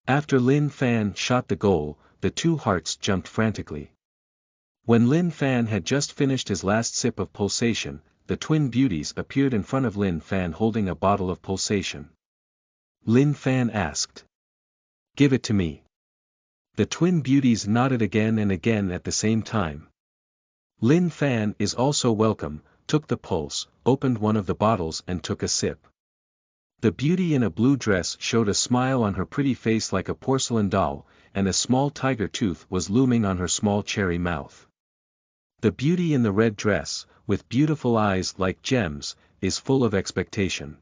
After Lin Fan shot the goal, the two hearts jumped frantically. When Lin Fan had just finished his last sip of pulsation, the twin beauties appeared in front of Lin Fan holding a bottle of pulsation. Lin Fan asked. Give it to me. The twin beauties nodded again and again at the same time. Lin Fan is also welcome, took the pulse, opened one of the bottles and took a sip. The beauty in a blue dress showed a smile on her pretty face like a porcelain doll, and a small tiger tooth was looming on her small cherry mouth. The beauty in the red dress, with beautiful eyes like gems, is full of expectation.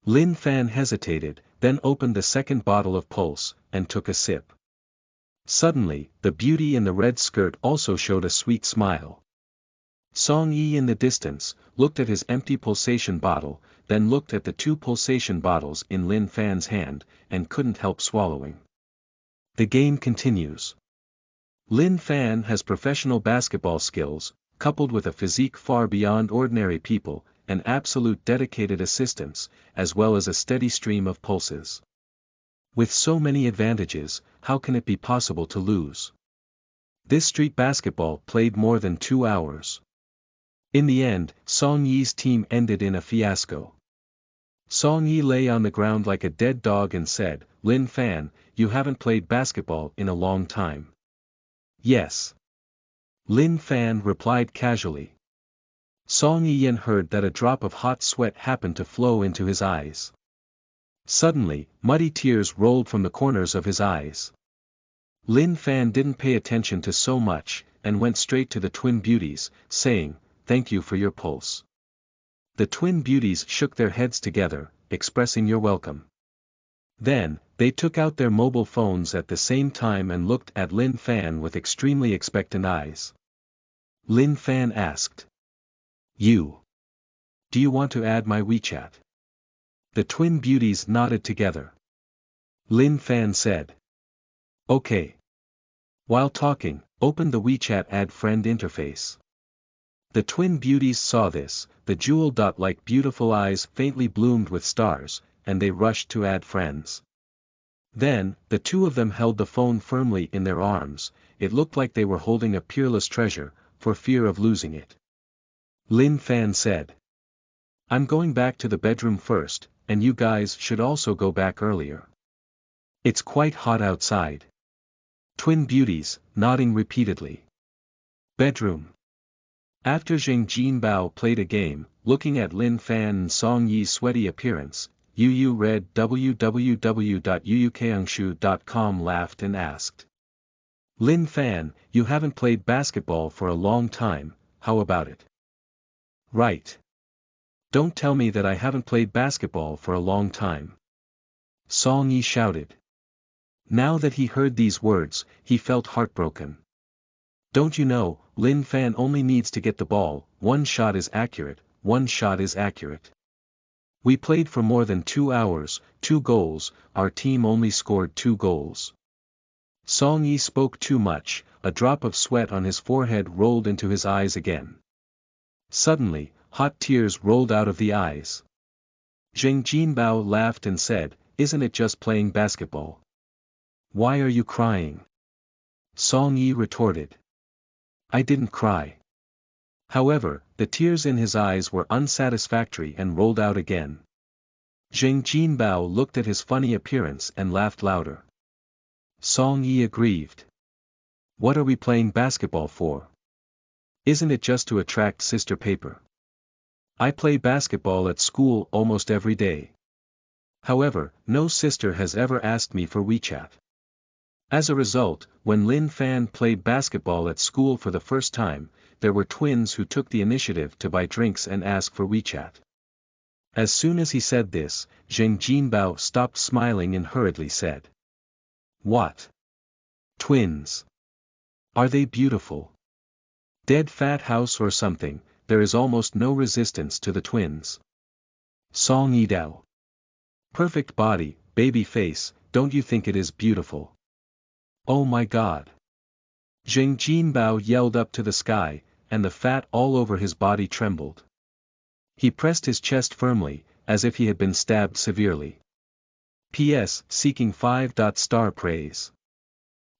Lin Fan hesitated, then opened the second bottle of pulse, and took a sip. Suddenly, the beauty in the red skirt also showed a sweet smile. Song Yi in the distance, looked at his empty pulsation bottle, then looked at the two pulsation bottles in Lin Fan's hand, and couldn't help swallowing. The game continues. Lin Fan has professional basketball skills, coupled with a physique far beyond ordinary people, and absolute dedicated assistance, as well as a steady stream of pulses. With so many advantages, how can it be possible to lose? This street basketball played more than 2 hours. In the end, Song Yi's team ended in a fiasco. Song Yi lay on the ground like a dead dog and said, Lin Fan, you haven't played basketball in a long time. Yes. Lin Fan replied casually. Song Yi heard that a drop of hot sweat happened to flow into his eyes. Suddenly, muddy tears rolled from the corners of his eyes. Lin Fan didn't pay attention to so much, and went straight to the twin beauties, saying, Thank you for your pulse. The twin beauties shook their heads together, expressing your welcome. Then, they took out their mobile phones at the same time and looked at Lin Fan with extremely expectant eyes. Lin Fan asked. Do you want to add my WeChat? The twin beauties nodded together. Lin Fan said. Okay. While talking, open the WeChat Add Friend interface. The twin beauties saw this, the jewel dot-like beautiful eyes faintly bloomed with stars, and they rushed to add friends. Then, the two of them held the phone firmly in their arms, it looked like they were holding a peerless treasure, for fear of losing it. Lin Fan said. I'm going back to the bedroom first, and you guys should also go back earlier. It's quite hot outside. Twin beauties, nodding repeatedly. Bedroom. After Zheng Jinbao played a game, looking at Lin Fan and Song Yi's sweaty appearance, Yu read www.yuyukangshu.com laughed and asked. Lin Fan, you haven't played basketball for a long time, how about it? Right. Don't tell me that I haven't played basketball for a long time. Song Yi shouted. Now that he heard these words, he felt heartbroken. Don't you know, Lin Fan only needs to get the ball, one shot is accurate, one shot is accurate. We played for more than 2 hours, 2 goals, our team only scored 2 goals. Song Yi spoke too much, a drop of sweat on his forehead rolled into his eyes again. Suddenly, hot tears rolled out of the eyes. Zheng Jinbao laughed and said, isn't it just playing basketball? Why are you crying? Song Yi retorted. I didn't cry. However, the tears in his eyes were unsatisfactory and rolled out again. Zheng Jinbao looked at his funny appearance and laughed louder. Song Yi aggrieved. What are we playing basketball for? Isn't it just to attract sister paper? I play basketball at school almost every day. However, no sister has ever asked me for WeChat. As a result, when Lin Fan played basketball at school for the first time, there were twins who took the initiative to buy drinks and ask for WeChat. As soon as he said this, Zheng Jinbao stopped smiling and hurriedly said. What? Twins. Are they beautiful? Dead fat house or something, there is almost no resistance to the twins. Song Yidao. Perfect body, baby face, don't you think it is beautiful? Oh my God. Zheng Jinbao yelled up to the sky, and the fat all over his body trembled. He pressed his chest firmly, as if he had been stabbed severely. P.S. Seeking 5-star praise.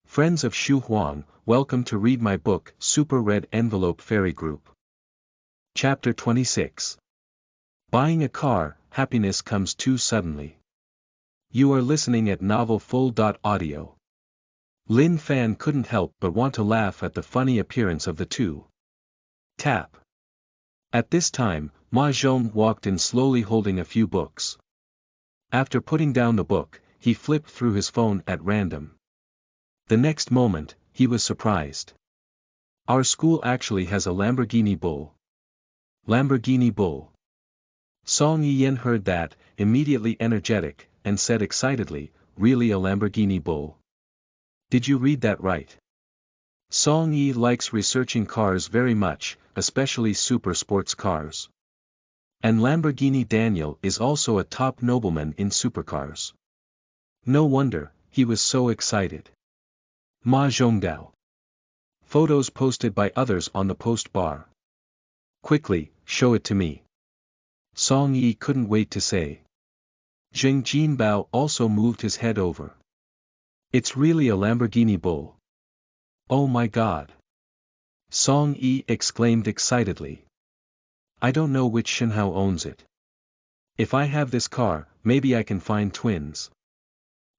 Friends of Xu Huang, welcome to read my book, Super Red Envelope Fairy Group. Chapter 26. Buying a car, happiness comes too suddenly. You are listening at novelfull.audio. Lin Fan couldn't help but want to laugh at the funny appearance of the two. Tap. At this time, Ma Zhong walked in slowly holding a few books. After putting down the book, he flipped through his phone at random. The next moment, he was surprised. Our school actually has a Lamborghini Bull. Lamborghini Bull. Song Yiyan heard that, immediately energetic, and said excitedly, really a Lamborghini Bull? Did you read that right? Song Yi likes researching cars very much, especially super sports cars. And Lamborghini Daniel is also a top nobleman in supercars. No wonder, he was so excited. Ma Zhongdao. Photos posted by others on the post bar. Quickly, show it to me. Song Yi couldn't wait to say. Zheng Jinbao also moved his head over. It's really a Lamborghini Bull. Oh my God. Song Yi exclaimed excitedly. I don't know which Shenhao owns it. If I have this car, maybe I can find twins.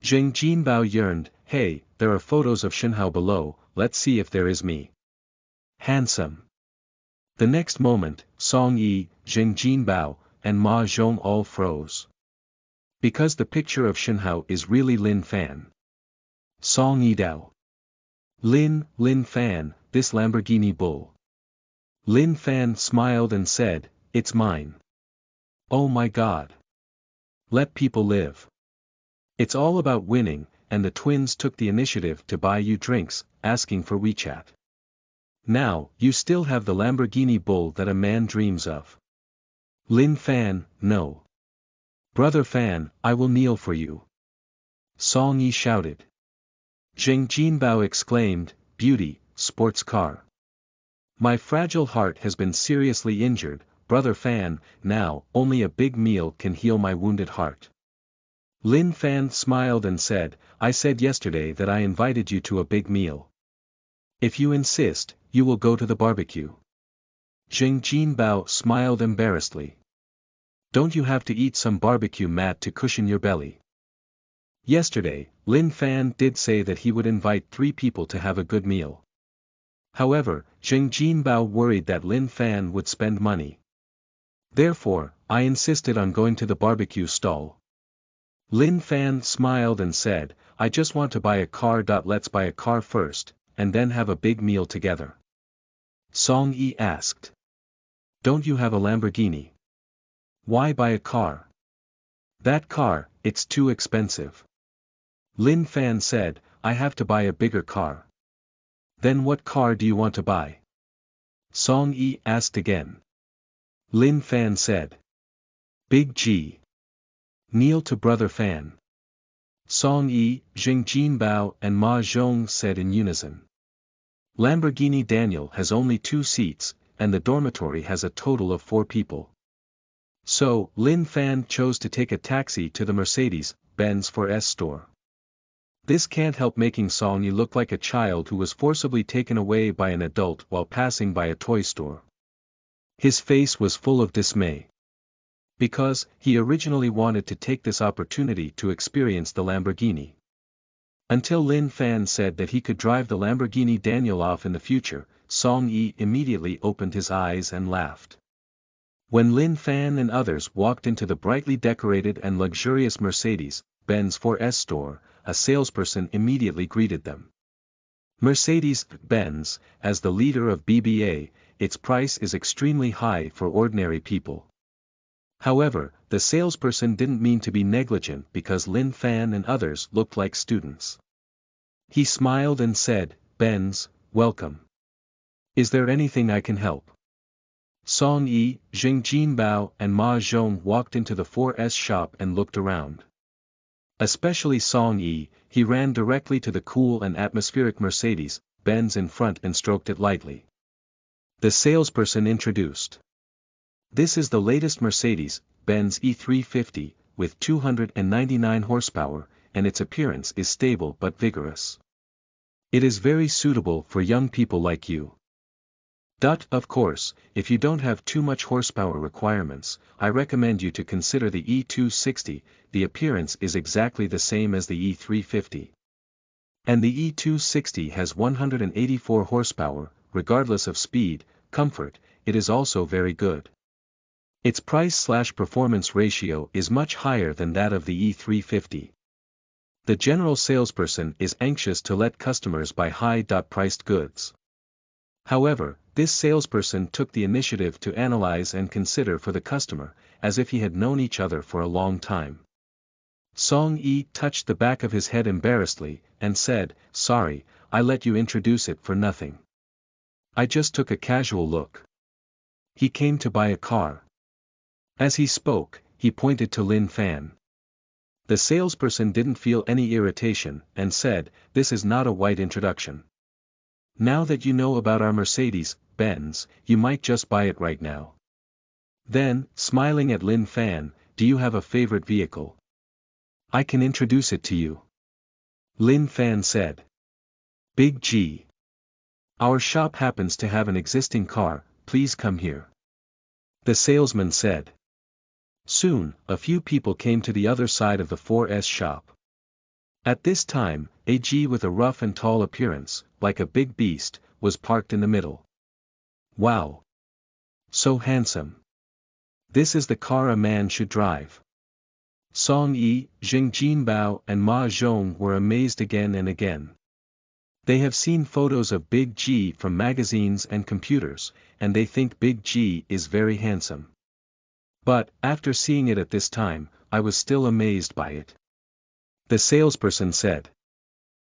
Zheng Jinbao yearned, hey, there are photos of Shenhao below, let's see if there is me. Handsome. The next moment, Song Yi, Zheng Jinbao, and Ma Zhong all froze. Because the picture of Shenhao is really Lin Fan. Song Yidao. Lin Fan, this Lamborghini Bull. Lin Fan smiled and said, it's mine. Oh my God. Let people live. It's all about winning, and the twins took the initiative to buy you drinks, asking for WeChat. Now, you still have the Lamborghini Bull that a man dreams of. Lin Fan, no. Brother Fan, I will kneel for you. Song Yi shouted. Zheng Jinbao exclaimed, beauty, sports car. My fragile heart has been seriously injured, Brother Fan, now, only a big meal can heal my wounded heart. Lin Fan smiled and said, I said yesterday that I invited you to a big meal. If you insist, you will go to the barbecue. Zheng Jinbao smiled embarrassedly. Don't you have to eat some barbecue mat to cushion your belly? Yesterday, Lin Fan did say that he would invite 3 people to have a good meal. However, Zheng Jinbao worried that Lin Fan would spend money. Therefore, I insisted on going to the barbecue stall. Lin Fan smiled and said, I just want to buy a car. Let's buy a car first, and then have a big meal together. Song Yi asked. Don't you have a Lamborghini? Why buy a car? That car, it's too expensive. Lin Fan said, I have to buy a bigger car. Then what car do you want to buy? Song Yi asked again. Lin Fan said. Big G. Kneel to Brother Fan. Song Yi, Zheng Jinbao and Ma Zhong said in unison. Lamborghini Daniel has only 2 seats, and the dormitory has a total of 4 people. So, Lin Fan chose to take a taxi to the Mercedes-Benz 4S store. This can't help making Song Yi look like a child who was forcibly taken away by an adult while passing by a toy store. His face was full of dismay. Because, he originally wanted to take this opportunity to experience the Lamborghini. Until Lin Fan said that he could drive the Lamborghini Daniel off in the future, Song Yi immediately opened his eyes and laughed. When Lin Fan and others walked into the brightly decorated and luxurious Mercedes-Benz 4S store, a salesperson immediately greeted them. Mercedes-Benz, as the leader of BBA, its price is extremely high for ordinary people. However, the salesperson didn't mean to be negligent because Lin Fan and others looked like students. He smiled and said, Benz, welcome. Is there anything I can help? Song Yi, Zheng Jinbao and Ma Zhong walked into the 4S shop and looked around. Especially Song Yi, he ran directly to the cool and atmospheric Mercedes-Benz in front and stroked it lightly. The salesperson introduced. This is the latest Mercedes-Benz E350, with 299 horsepower, and its appearance is stable but vigorous. It is very suitable for young people like you. Of course, if you don't have too much horsepower requirements, I recommend you to consider the E260, the appearance is exactly the same as the E350. And the E260 has 184 horsepower, regardless of speed, comfort, it is also very good. Its price/performance ratio is much higher than that of the E350. The general salesperson is anxious to let customers buy high-priced goods. However, this salesperson took the initiative to analyze and consider for the customer, as if he had known each other for a long time. Song Yi touched the back of his head embarrassedly, and said, Sorry, I let you introduce it for nothing. I just took a casual look. He came to buy a car. As he spoke, he pointed to Lin Fan. The salesperson didn't feel any irritation, and said, This is not a white introduction. Now that you know about our Mercedes-Benz, you might just buy it right now. Then, smiling at Lin Fan, do you have a favorite vehicle? I can introduce it to you. Lin Fan said. Big G. Our shop happens to have an existing car, please come here. The salesman said. Soon, a few people came to the other side of the 4S shop. At this time, a G with a rough and tall appearance, like a big beast, was parked in the middle. Wow! So handsome. This is the car a man should drive. Song Yi, Zheng Jinbao and Ma Zhong were amazed again and again. They have seen photos of Big G from magazines and computers, and they think Big G is very handsome. But, after seeing it at this time, I was still amazed by it. The salesperson said.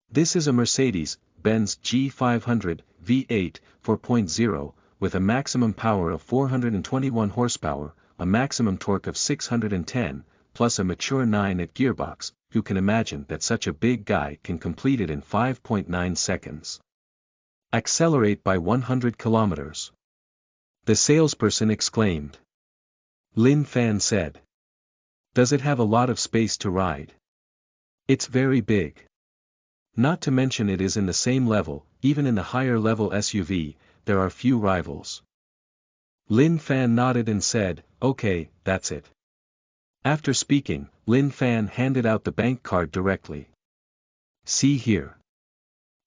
This is a Mercedes-Benz G500 V8 4.0, with a maximum power of 421 horsepower, a maximum torque of 610, plus a mature 9-at gearbox. Who can imagine that such a big guy can complete it in 5.9 seconds? Accelerate by 100 kilometers. The salesperson exclaimed. Lin Fan said. Does it have a lot of space to ride? It's very big. Not to mention it is in the same level, even in the higher level SUV, there are few rivals. Lin Fan nodded and said, Okay, that's it. After speaking, Lin Fan handed out the bank card directly. See here.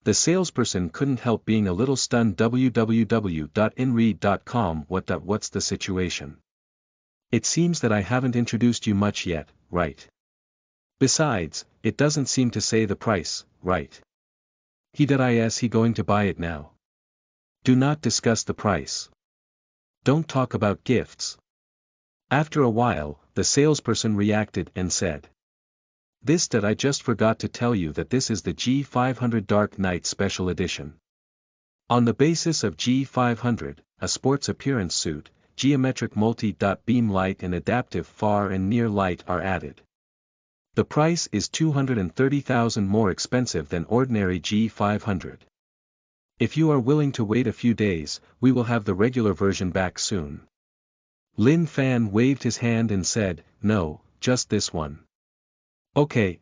The salesperson couldn't help being a little stunned. www.inread.com. What's the situation? It seems that I haven't introduced you much yet, right? Besides, it doesn't seem to say the price, right? Is he going to buy it now? Do not discuss the price. Don't talk about gifts. After a while, the salesperson reacted and said, I just forgot to tell you that this is the G500 Dark Knight Special Edition. On the basis of G500, a sports appearance suit, geometric multi-beam light and adaptive far and near light are added. The price is $230,000 more expensive than ordinary G500. If you are willing to wait a few days, we will have the regular version back soon. Lin Fan waved his hand and said, no, just this one. Okay.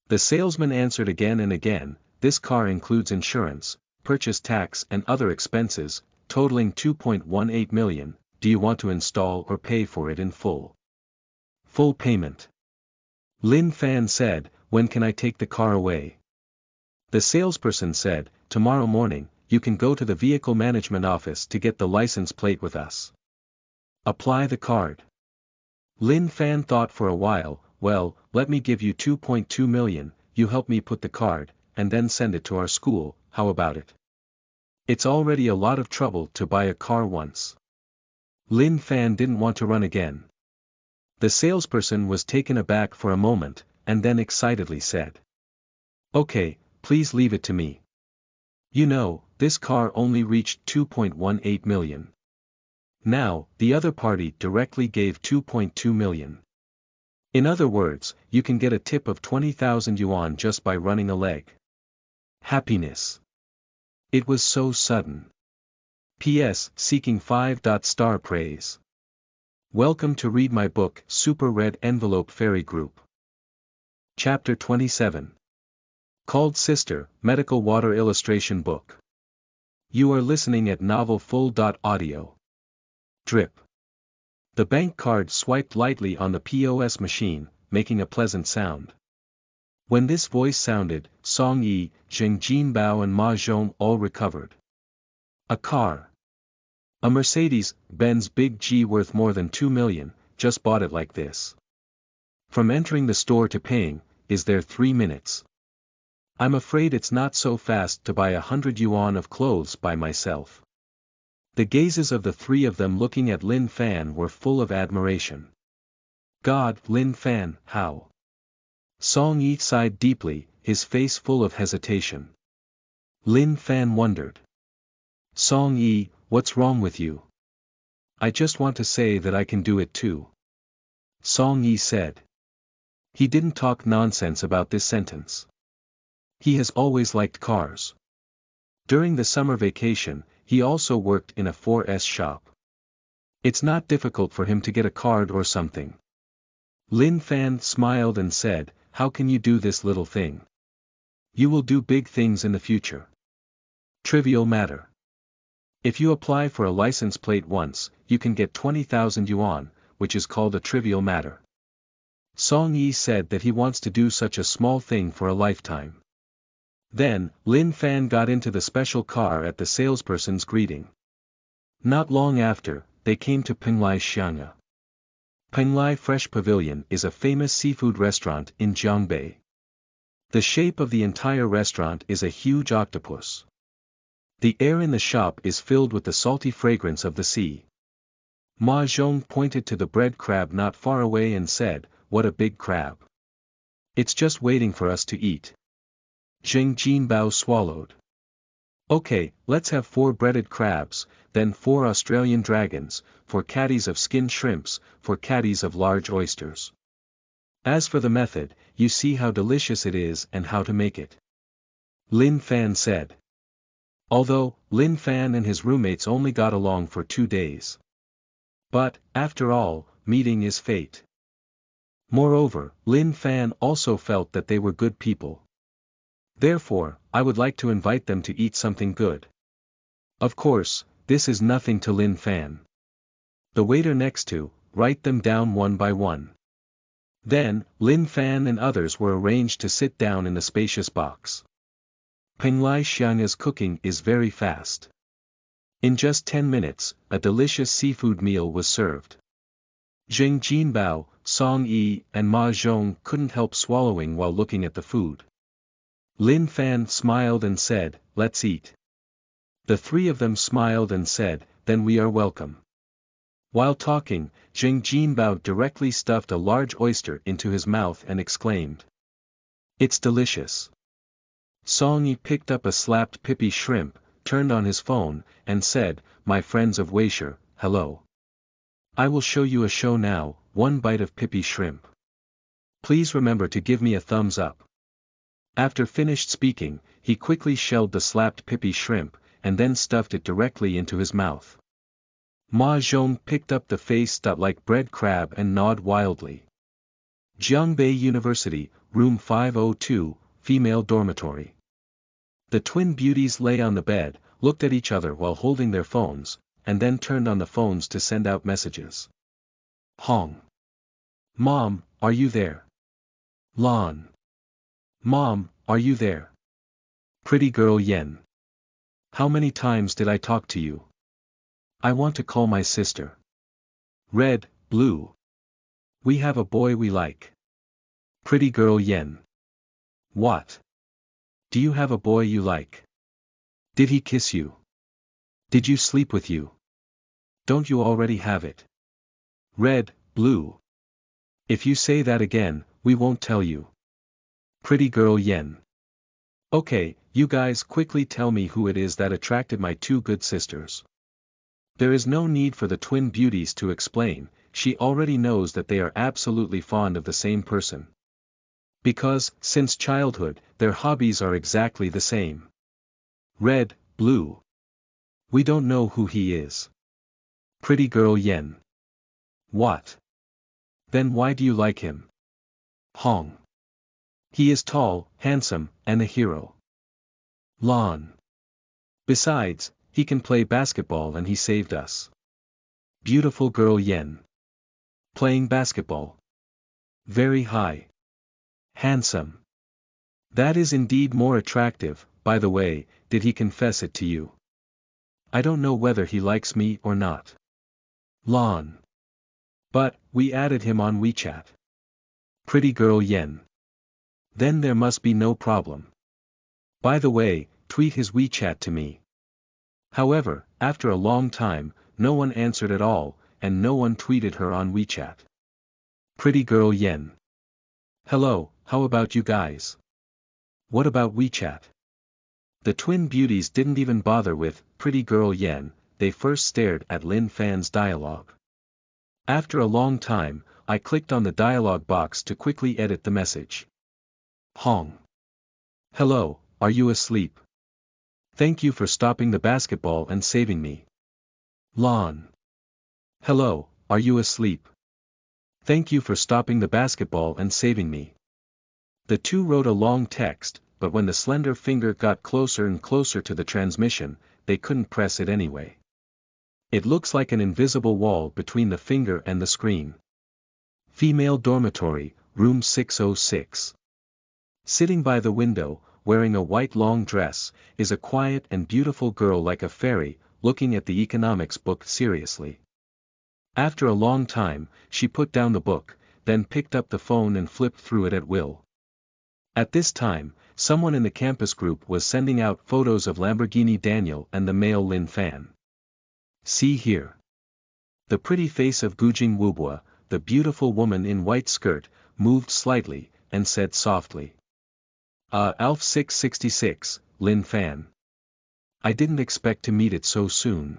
The salesman answered again and again, this car includes insurance, purchase tax and other expenses, totaling $2.18 million, do you want to install or pay for it in full? Full payment. Lin Fan said, when can I take the car away? The salesperson said, tomorrow morning, you can go to the vehicle management office to get the license plate with us. Apply the card. Lin Fan thought for a while, well, let me give you $2.2 million, you help me put the card, and then send it to our school, how about it? It's already a lot of trouble to buy a car once. Lin Fan didn't want to run again. The salesperson was taken aback for a moment, and then excitedly said, okay, please leave it to me. You know, this car only reached $2.18 million. Now, the other party directly gave $2.2 million. In other words, you can get a tip of 20,000 yuan just by running a leg. Happiness. It was so sudden. P.S. Seeking 5-star praise. Welcome to read my book, Super Red Envelope Fairy Group. Chapter 27. Called Sister, Medical Water Illustration Book. You are listening at novelfull.audio. Drip. The bank card swiped lightly on the POS machine, making a pleasant sound. When this voice sounded, Song Yi, Zheng Jinbao and Ma Zhong all recovered. A car. A Mercedes-Benz Big G worth more than 2 million, just bought it like this. From entering the store to paying, is there 3 minutes? I'm afraid it's not so fast to buy 100 yuan of clothes by myself. The gazes of the three of them looking at Lin Fan were full of admiration. God, Lin Fan, how? Song Yi sighed deeply, his face full of hesitation. Lin Fan wondered. Song Yi, what's wrong with you? I just want to say that I can do it too. Song Yi said. He didn't talk nonsense about this sentence. He has always liked cars. During the summer vacation, he also worked in a 4S shop. It's not difficult for him to get a card or something. Lin Fan smiled and said, how can you do this little thing? You will do big things in the future. Trivial matter. If you apply for a license plate once, you can get 20,000 yuan, which is called a trivial matter. Song Yi said that he wants to do such a small thing for a lifetime. Then, Lin Fan got into the special car at the salesperson's greeting. Not long after, they came to Penglai Xiang'a. Penglai Fresh Pavilion is a famous seafood restaurant in Jiangbei. The shape of the entire restaurant is a huge octopus. The air in the shop is filled with the salty fragrance of the sea. Ma Zhong pointed to the bread crab not far away and said, what a big crab. It's just waiting for us to eat. Zheng Jinbao swallowed. Okay, let's have 4 breaded crabs, then 4 Australian dragons, 4 caddies of skinned shrimps, 4 caddies of large oysters. As for the method, you see how delicious it is and how to make it. Lin Fan said. Although, Lin Fan and his roommates only got along for 2 days. But, after all, meeting is fate. Moreover, Lin Fan also felt that they were good people. Therefore, I would like to invite them to eat something good. Of course, this is nothing to Lin Fan. The waiter next to, write them down one by one. Then, Lin Fan and others were arranged to sit down in the spacious box. Penglai Xianya's cooking is very fast. In just 10 minutes, a delicious seafood meal was served. Zheng Jinbao, Song Yi, and Ma Zhong couldn't help swallowing while looking at the food. Lin Fan smiled and said, "Let's eat." The three of them smiled and said, "Then we are welcome." While talking, Zheng Jinbao directly stuffed a large oyster into his mouth and exclaimed, "It's delicious." Song Yi picked up a slapped pipi shrimp, turned on his phone, and said, "My friends of Weishur, hello. I will show you a show now, one bite of pipi shrimp. Please remember to give me a thumbs up." After finished speaking, he quickly shelled the slapped pipi shrimp, and then stuffed it directly into his mouth. Ma Zhong picked up the face-like bread crab and gnawed wildly. Jiangbei University, room 502, female dormitory. The twin beauties lay on the bed, looked at each other while holding their phones, and then turned on the phones to send out messages. Hong. Mom, are you there? Lon. Mom, are you there? Pretty girl Yen. How many times did I talk to you? I want to call my sister. Red, blue. We have a boy we like. Pretty girl Yen. What? Do you have a boy you like? Did he kiss you? Did you sleep with you? Don't you already have it? Red, blue. If you say that again, we won't tell you. Pretty girl Yen. Okay, you guys quickly tell me who it is that attracted my two good sisters. There is no need for the twin beauties to explain, she already knows that they are absolutely fond of the same person. Because, since childhood, their hobbies are exactly the same. Red, blue. We don't know who he is. Pretty girl Yen. What? Then why do you like him? Hong. He is tall, handsome, and a hero. Lon. Besides, he can play basketball and he saved us. Beautiful girl Yen. Playing basketball. Very high. Handsome. That is indeed more attractive. By the way, did he confess it to you? I don't know whether he likes me or not. Lon. But, we added him on WeChat. Pretty girl Yen. Then there must be no problem. By the way, tweet his WeChat to me. However, after a long time, no one answered at all, and no one tweeted her on WeChat. Pretty girl Yen. Hello, how about you guys? What about WeChat? The twin beauties didn't even bother with Pretty girl Yen, they first stared at Lin Fan's dialogue. After a long time, I clicked on the dialogue box to quickly edit the message. Hong. Hello, are you asleep? Thank you for stopping the basketball and saving me. Lon. Hello, are you asleep? Thank you for stopping the basketball and saving me. The two wrote a long text, but when the slender finger got closer and closer to the transmission, they couldn't press it anyway. It looks like an invisible wall between the finger and the screen. Female dormitory, room 606. Sitting by the window, wearing a white long dress, is a quiet and beautiful girl like a fairy, looking at the economics book seriously. After a long time, she put down the book, then picked up the phone and flipped through it at will. At this time, someone in the campus group was sending out photos of Lamborghini Daniel and the male Lin Fan. See here. The pretty face of Gujing Wubua, the beautiful woman in white skirt, moved slightly, and said softly. Alf 666, Lin Fan. I didn't expect to meet it so soon.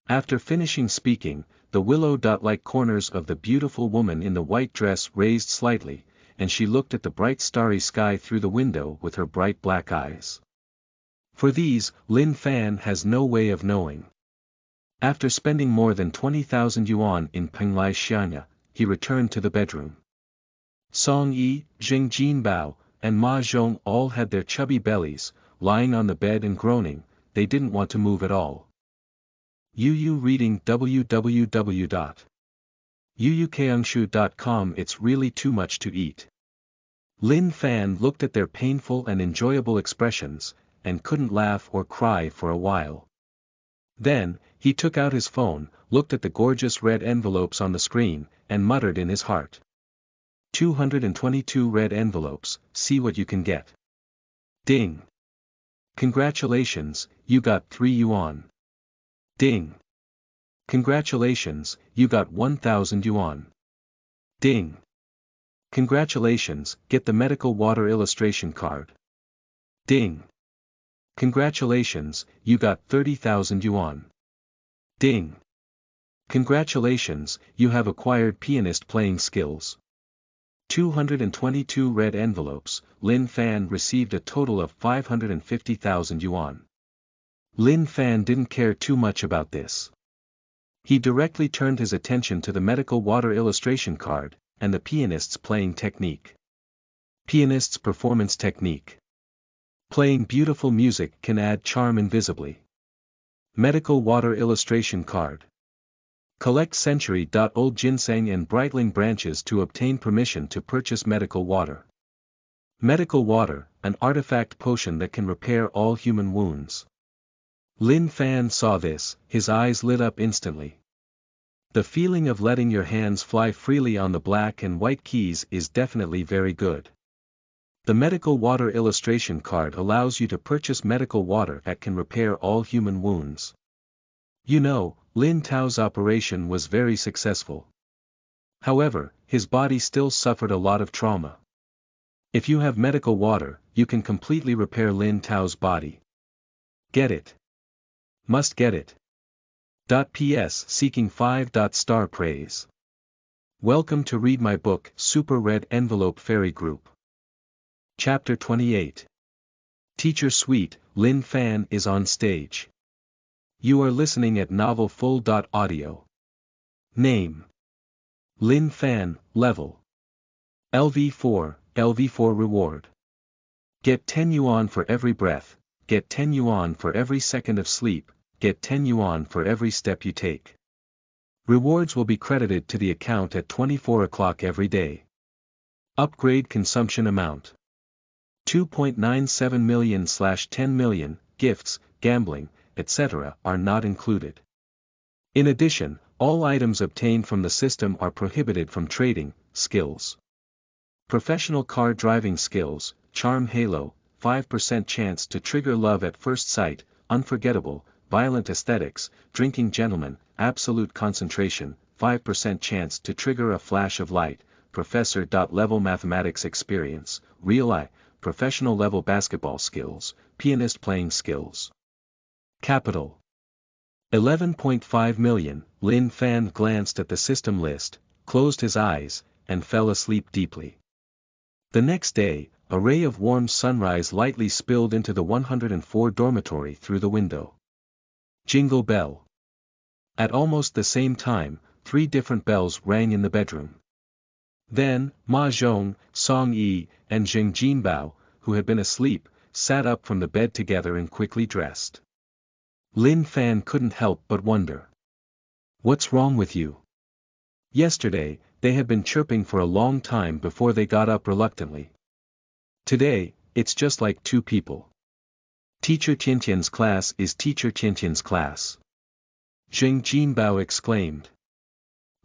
After finishing speaking, the willow-like corners of the beautiful woman in the white dress raised slightly, and she looked at the bright starry sky through the window with her bright black eyes. For these, Lin Fan has no way of knowing. After spending more than 20,000 yuan in Penglai Xianya, he returned to the bedroom. Song Yi, Zheng Jinbao, and Ma Zhong all had their chubby bellies, lying on the bed and groaning, they didn't want to move at all. Reading www. Yuyukeungshu.com. It's really too much to eat. Lin Fan looked at their painful and enjoyable expressions, and couldn't laugh or cry for a while. Then, he took out his phone, looked at the gorgeous red envelopes on the screen, and muttered in his heart. 222 red envelopes, see what you can get. Ding. Congratulations, you got 3 yuan. Ding. Congratulations, you got 1,000 yuan. Ding. Congratulations, get the medical water illustration card. Ding. Congratulations, you got 30,000 yuan. Ding. Congratulations, you have acquired pianist playing skills. 222 red envelopes. Lin Fan received a total of 550,000 yuan. Lin Fan didn't care too much about this. He directly turned his attention to the medical water illustration card, and the pianist's playing technique. Pianist's performance technique. Playing beautiful music can add charm invisibly. Medical water illustration card. Collect century-old ginseng and brightling branches to obtain permission to purchase medical water. Medical water, an artifact potion that can repair all human wounds. Lin Fan saw this, his eyes lit up instantly. The feeling of letting your hands fly freely on the black and white keys is definitely very good. The medical water illustration card allows you to purchase medical water that can repair all human wounds. You know, Lin Tao's operation was very successful. However, his body still suffered a lot of trauma. If you have medical water, you can completely repair Lin Tao's body. Get it. Must get it. PS seeking 5-star praise. Welcome to read my book, Super Red Envelope Fairy Group. Chapter 28. Teacher Suite. Lin Fan is on stage. You are listening at novelfull.audio. Name. Lin Fan, level. LV4, LV4 reward. Get 10 yuan for every breath, get 10 yuan for every second of sleep, get 10 yuan for every step you take. Rewards will be credited to the account at 24 o'clock every day. Upgrade consumption amount. 2.97 million/10 million, gifts, gambling, etc. are not included. In addition, all items obtained from the system are prohibited from trading. Skills. Professional car driving skills, Charm Halo, 5% chance to trigger love at first sight, Unforgettable, Violent Aesthetics, Drinking Gentleman, Absolute Concentration, 5% chance to trigger a flash of light, Professor. Level Mathematics Experience, Real Eye, Professional level basketball skills, Pianist playing skills. Capital. 11.5 million. Lin Fan glanced at the system list, closed his eyes, and fell asleep deeply. The next day, a ray of warm sunrise lightly spilled into the 104 dormitory through the window. Jingle bell. At almost the same time, 3 different bells rang in the bedroom. Then, Ma Zhong, Song Yi, and Zheng Jinbao, who had been asleep, sat up from the bed together and quickly dressed. Lin Fan couldn't help but wonder. What's wrong with you? Yesterday, they had been chirping for a long time before they got up reluctantly. Today, it's just like 2 people. Teacher Tiantian's class is Teacher Tiantian's class. Zheng Jinbao exclaimed.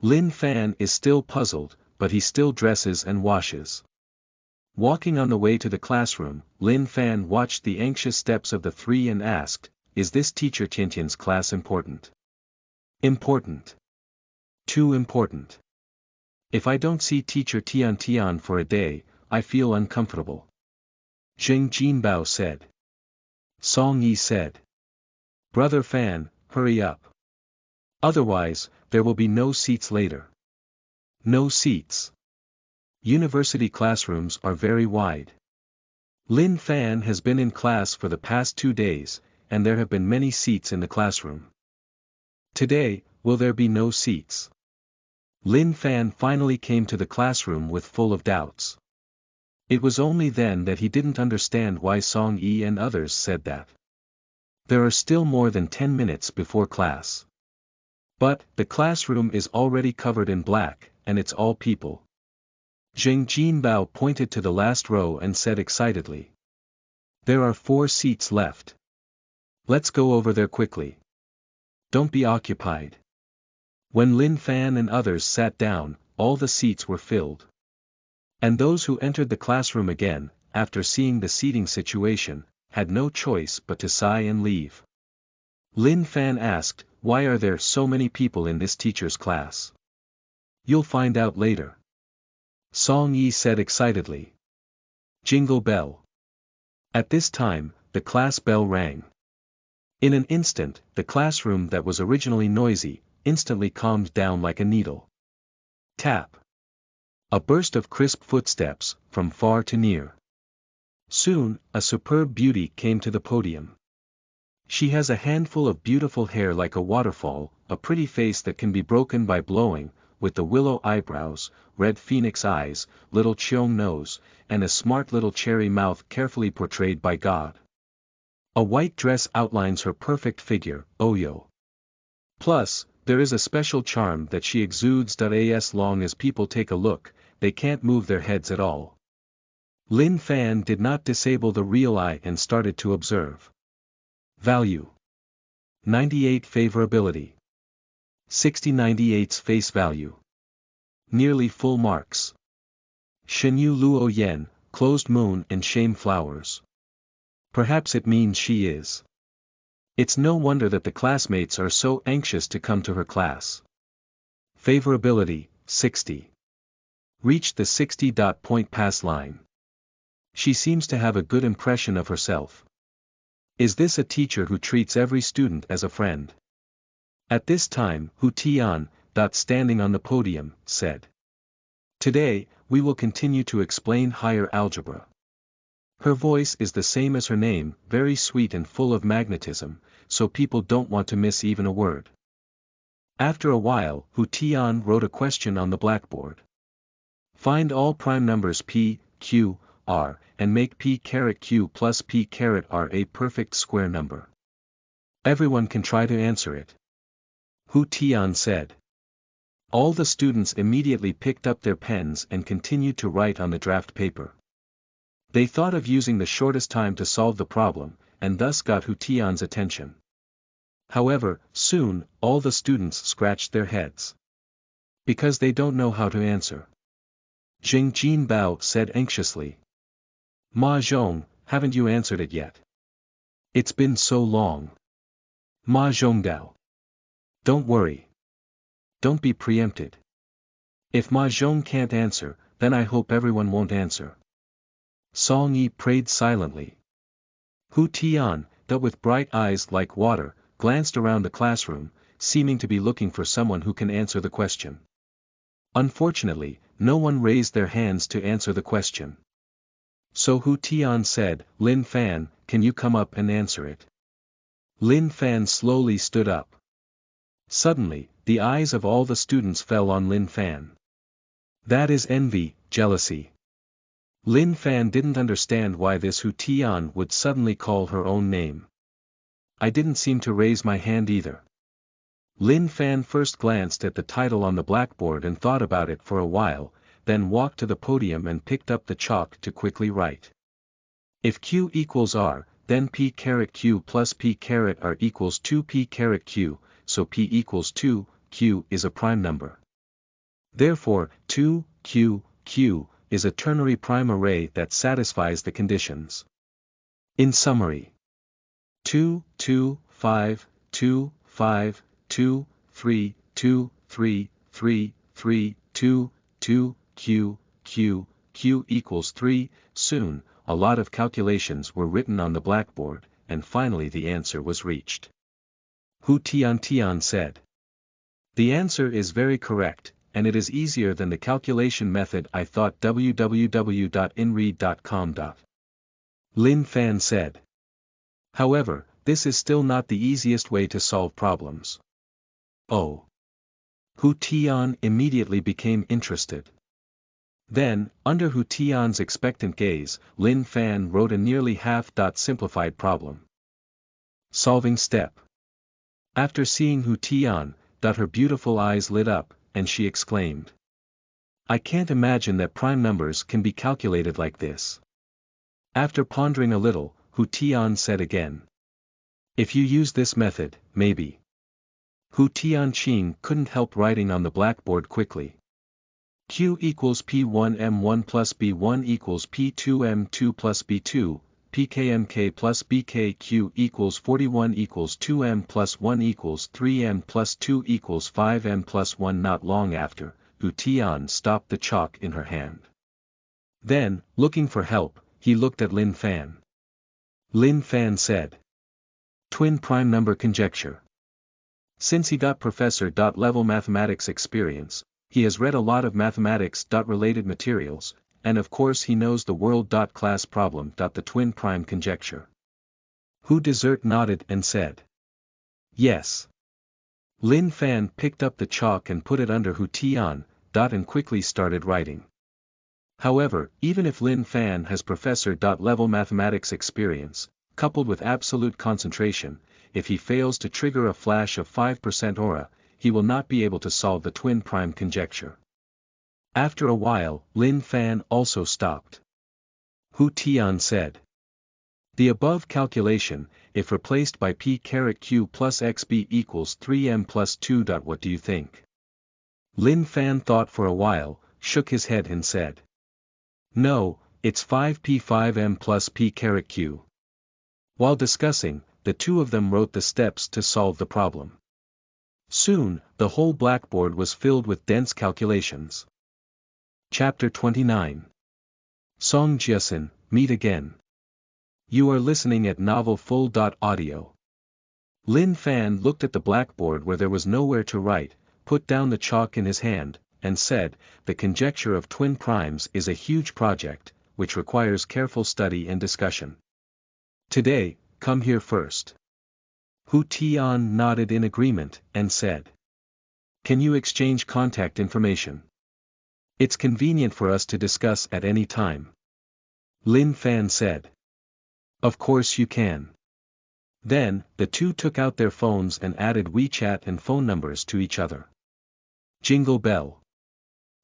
Lin Fan is still puzzled, but he still dresses and washes. Walking on the way to the classroom, Lin Fan watched the anxious steps of the 3 and asked, is this Teacher Tiantian's class important? Important. Too important. If I don't see Teacher Tian for a day, I feel uncomfortable. Zheng Jinbao said. Song Yi said. Brother Fan, hurry up. Otherwise, there will be no seats later. No seats. University classrooms are very wide. Lin Fan has been in class for the past 2 days, and there have been many seats in the classroom. Today, will there be no seats? Lin Fan finally came to the classroom with full of doubts. It was only then that he didn't understand why Song Yi and others said that. There are still more than 10 minutes before class. But, the classroom is already covered in black, and it's all people. Zheng Jinbao pointed to the last row and said excitedly. There are 4 seats left. Let's go over there quickly. Don't be occupied. When Lin Fan and others sat down, all the seats were filled. And those who entered the classroom again, after seeing the seating situation, had no choice but to sigh and leave. Lin Fan asked, why are there so many people in this teacher's class? You'll find out later. Song Yi said excitedly. Jingle bell. At this time, the class bell rang. In an instant, the classroom that was originally noisy, instantly calmed down like a needle. Tap. A burst of crisp footsteps, from far to near. Soon, a superb beauty came to the podium. She has a handful of beautiful hair like a waterfall, a pretty face that can be broken by blowing, with the willow eyebrows, red phoenix eyes, little cheong nose, and a smart little cherry mouth carefully portrayed by God. A white dress outlines her perfect figure, Oyo. Plus, there is a special charm that she exudes. As long as people take a look, they can't move their heads at all. Lin Fan did not disable the real eye and started to observe. Value. 98 favorability. 60/98's face value. Nearly full marks. Shenyu Luo Yen, closed moon and shame flowers. Perhaps it means she is. It's no wonder that the classmates are so anxious to come to her class. Favorability, 60. Reached the 60-point pass line. She seems to have a good impression of herself. Is this a teacher who treats every student as a friend? At this time, Hu Tian, standing on the podium, said. Today, we will continue to explain higher algebra. Her voice is the same as her name, very sweet and full of magnetism, so people don't want to miss even a word. After a while, Hu Tian wrote a question on the blackboard. Find all prime numbers p, q, r, and make p⁻q plus p⁻r a perfect square number. Everyone can try to answer it. Hu Tian said. All the students immediately picked up their pens and continued to write on the draft paper. They thought of using the shortest time to solve the problem, and thus got Hu Tian's attention. However, soon, all the students scratched their heads. Because they don't know how to answer. Zheng Jinbao said anxiously. Ma Zhong, haven't you answered it yet? It's been so long. Ma Zhongdao. Don't worry. Don't be preempted. If Ma Zhong can't answer, then I hope everyone won't answer. Song Yi prayed silently. Hu Tian, with bright eyes like water, glanced around the classroom, seeming to be looking for someone who can answer the question. Unfortunately, no one raised their hands to answer the question. So Hu Tian said, Lin Fan, can you come up and answer it? Lin Fan slowly stood up. Suddenly, the eyes of all the students fell on Lin Fan. That is envy, jealousy. Lin Fan didn't understand why this Hu Tian would suddenly call her own name. I didn't seem to raise my hand either. Lin Fan first glanced at the title on the blackboard and thought about it for a while, then walked to the podium and picked up the chalk to quickly write. If q equals r, then p⁻q plus p⁻r equals 2p⁻q, so p equals 2, q is a prime number. Therefore, 2, q, q, is a ternary prime array that satisfies the conditions. In summary, 2, 2, 5, 2, 5, 2, 3, 2, 3, 3, 3, 2, 2, q, q, q equals 3, soon, a lot of calculations were written on the blackboard, and finally the answer was reached. Hu Tian said. The answer is very correct, and it is easier than the calculation method I thought. www.inread.com. Lin Fan said. However, this is still not the easiest way to solve problems. Oh. Hu Tian immediately became interested. Then, under Hu Tian's expectant gaze, Lin Fan wrote a nearly simplified problem. Solving step. After seeing Hu Tian, Her beautiful eyes lit up, and she exclaimed. I can't imagine that prime numbers can be calculated like this. After pondering a little, Hu Tian said again. If you use this method, maybe. Hu Tianqing couldn't help writing on the blackboard quickly. Q equals P1M1 plus B1 equals P2M2 plus B2, PKMK plus BKQ equals 41 equals 2M plus 1 equals 3M plus 2 equals 5M plus 1. Not long after, Hu Tian stopped the chalk in her hand. Then, looking for help, he looked at Lin Fan. Lin Fan said. Twin prime number conjecture. Since he got professor-level mathematics experience, he has read a lot of mathematics-related materials, and of course he knows the world-class problem. The twin prime conjecture. Hu Desert nodded and said. Yes. Lin Fan picked up the chalk and put it under Hu Tian, and quickly started writing. However, even if Lin Fan has professor-level mathematics experience, coupled with absolute concentration, if he fails to trigger a flash of 5% aura, he will not be able to solve the twin prime conjecture. After a while, Lin Fan also stopped. Hu Tian said. The above calculation, if replaced by P⁻Q plus XB equals 3M plus 2. What do you think? Lin Fan thought for a while, shook his head and said. No, it's 5P5M plus P⁻Q. While discussing, the two of them wrote the steps to solve the problem. Soon, the whole blackboard was filled with dense calculations. Chapter 29. Song Jiasin, meet again. You are listening at novelfull.audio. Lin Fan looked at the blackboard where there was nowhere to write, put down the chalk in his hand, and said, the conjecture of twin primes is a huge project, which requires careful study and discussion. Today, come here first. Hu Tian nodded in agreement, and said. Can you exchange contact information? It's convenient for us to discuss at any time. Lin Fan said. Of course you can. Then, the two took out their phones and added WeChat and phone numbers to each other. Jingle bell.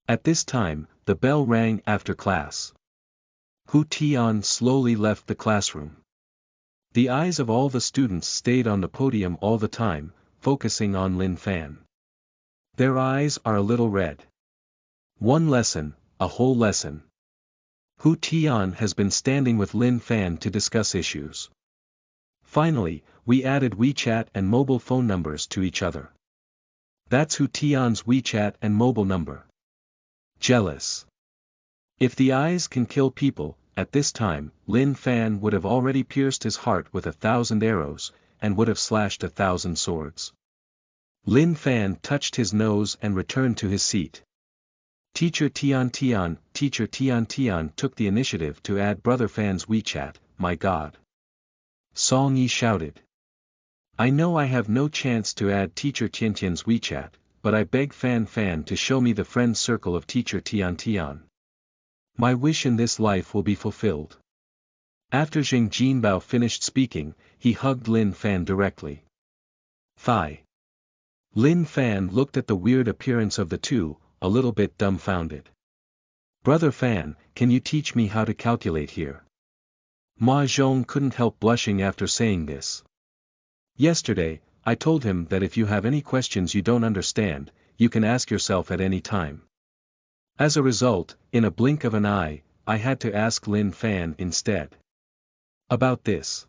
At this time, the bell rang after class. Hu Tian slowly left the classroom. The eyes of all the students stayed on the podium all the time, focusing on Lin Fan. Their eyes are a little red. One lesson, a whole lesson. Hu Tian has been standing with Lin Fan to discuss issues. Finally, we added WeChat and mobile phone numbers to each other. That's Hu Tian's WeChat and mobile number. Jealous. If the eyes can kill people, at this time, Lin Fan would have already pierced his heart with 1,000 arrows, and would have slashed 1,000 swords. Lin Fan touched his nose and returned to his seat. Teacher Tian took the initiative to add Brother Fan's WeChat. My God. Song Yi shouted. I know I have no chance to add Teacher Tian's WeChat, but I beg Fan to show me the friend circle of Teacher Tian. My wish in this life will be fulfilled. After Zheng Jinbao finished speaking, he hugged Lin Fan directly. Thigh. Lin Fan looked at the weird appearance of the two, a little bit dumbfounded. Brother Fan, can you teach me how to calculate here? Ma Zhong couldn't help blushing after saying this. Yesterday, I told him that if you have any questions you don't understand, you can ask yourself at any time. As a result, in a blink of an eye, I had to ask Lin Fan instead. About this.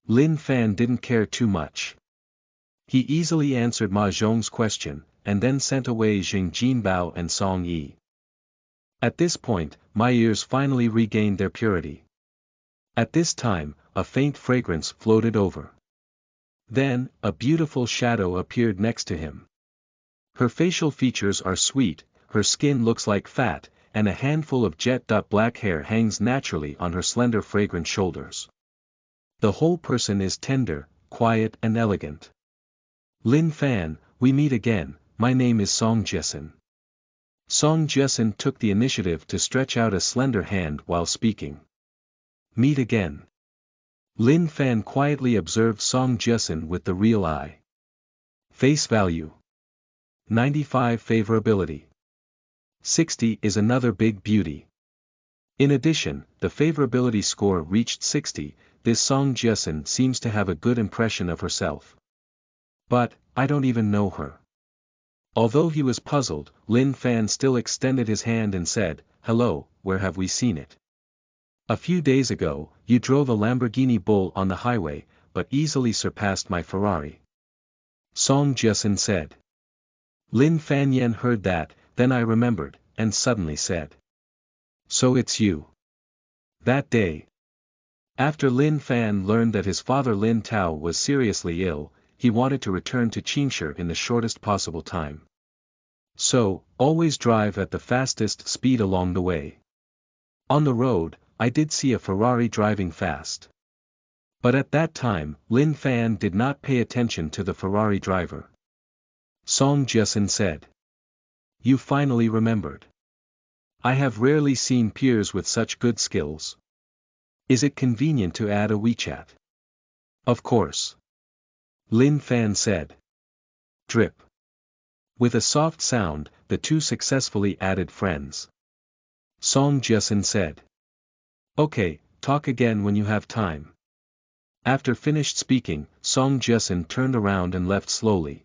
Lin Fan didn't care too much. He easily answered Ma Zhong's question, and then sent away Zheng Jinbao and Song Yi. At this point, my ears finally regained their purity. At this time, a faint fragrance floated over. Then, a beautiful shadow appeared next to him. Her facial features are sweet, her skin looks like fat, and a handful of jet-black hair hangs naturally on her slender fragrant shoulders. The whole person is tender, quiet and elegant. Lin Fan, we meet again, my name is Song Jiasin. Song Jiasin took the initiative to stretch out a slender hand while speaking. Meet again. Lin Fan quietly observed Song Jiasin with the real eye. Face value. 95 favorability. 60 is another big beauty. In addition, the favorability score reached 60, this Song Jesun seems to have a good impression of herself. But, I don't even know her. Although he was puzzled, Lin Fan still extended his hand and said, "Hello, where have we seen it? A few days ago, you drove a Lamborghini Bull on the highway, but easily surpassed my Ferrari." Song Jesun said. Lin Fan Yen heard that, then I remembered, and suddenly said. "So it's you." That day, after Lin Fan learned that his father Lin Tao was seriously ill, he wanted to return to Qingshi in the shortest possible time. So, always drive at the fastest speed along the way. On the road, I did see a Ferrari driving fast. But at that time, Lin Fan did not pay attention to the Ferrari driver. Song Jesun said. "You finally remembered. I have rarely seen peers with such good skills. Is it convenient to add a WeChat?" "Of course." Lin Fan said. Drip. With a soft sound, the two successfully added friends. Song Jesun said. "Okay, talk again when you have time." After finished speaking, Song Jesun turned around and left slowly.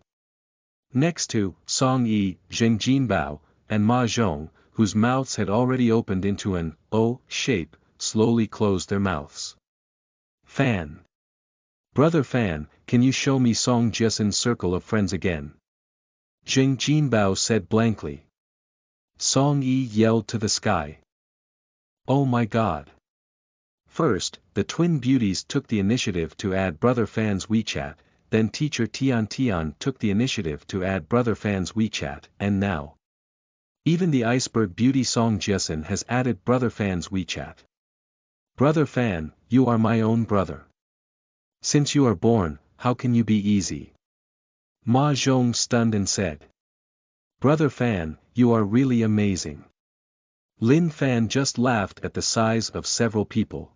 Next to, Song Yi, Zheng Jinbao, and Ma Zhong, whose mouths had already opened into an O shape, slowly closed their mouths. "Fan. Brother Fan, can you show me Song Jesun's circle of friends again?" Zheng Jinbao said blankly. Song Yi yelled to the sky. "Oh my god." First, the twin beauties took the initiative to add Brother Fan's WeChat, then teacher Tian Tian took the initiative to add Brother Fan's WeChat, and now, even the iceberg beauty Song Jesun has added Brother Fan's WeChat. "Brother Fan, you are my own brother. Since you are born, how can you be easy?" Ma Zhong stunned and said. "Brother Fan, you are really amazing." Lin Fan just laughed at the size of several people.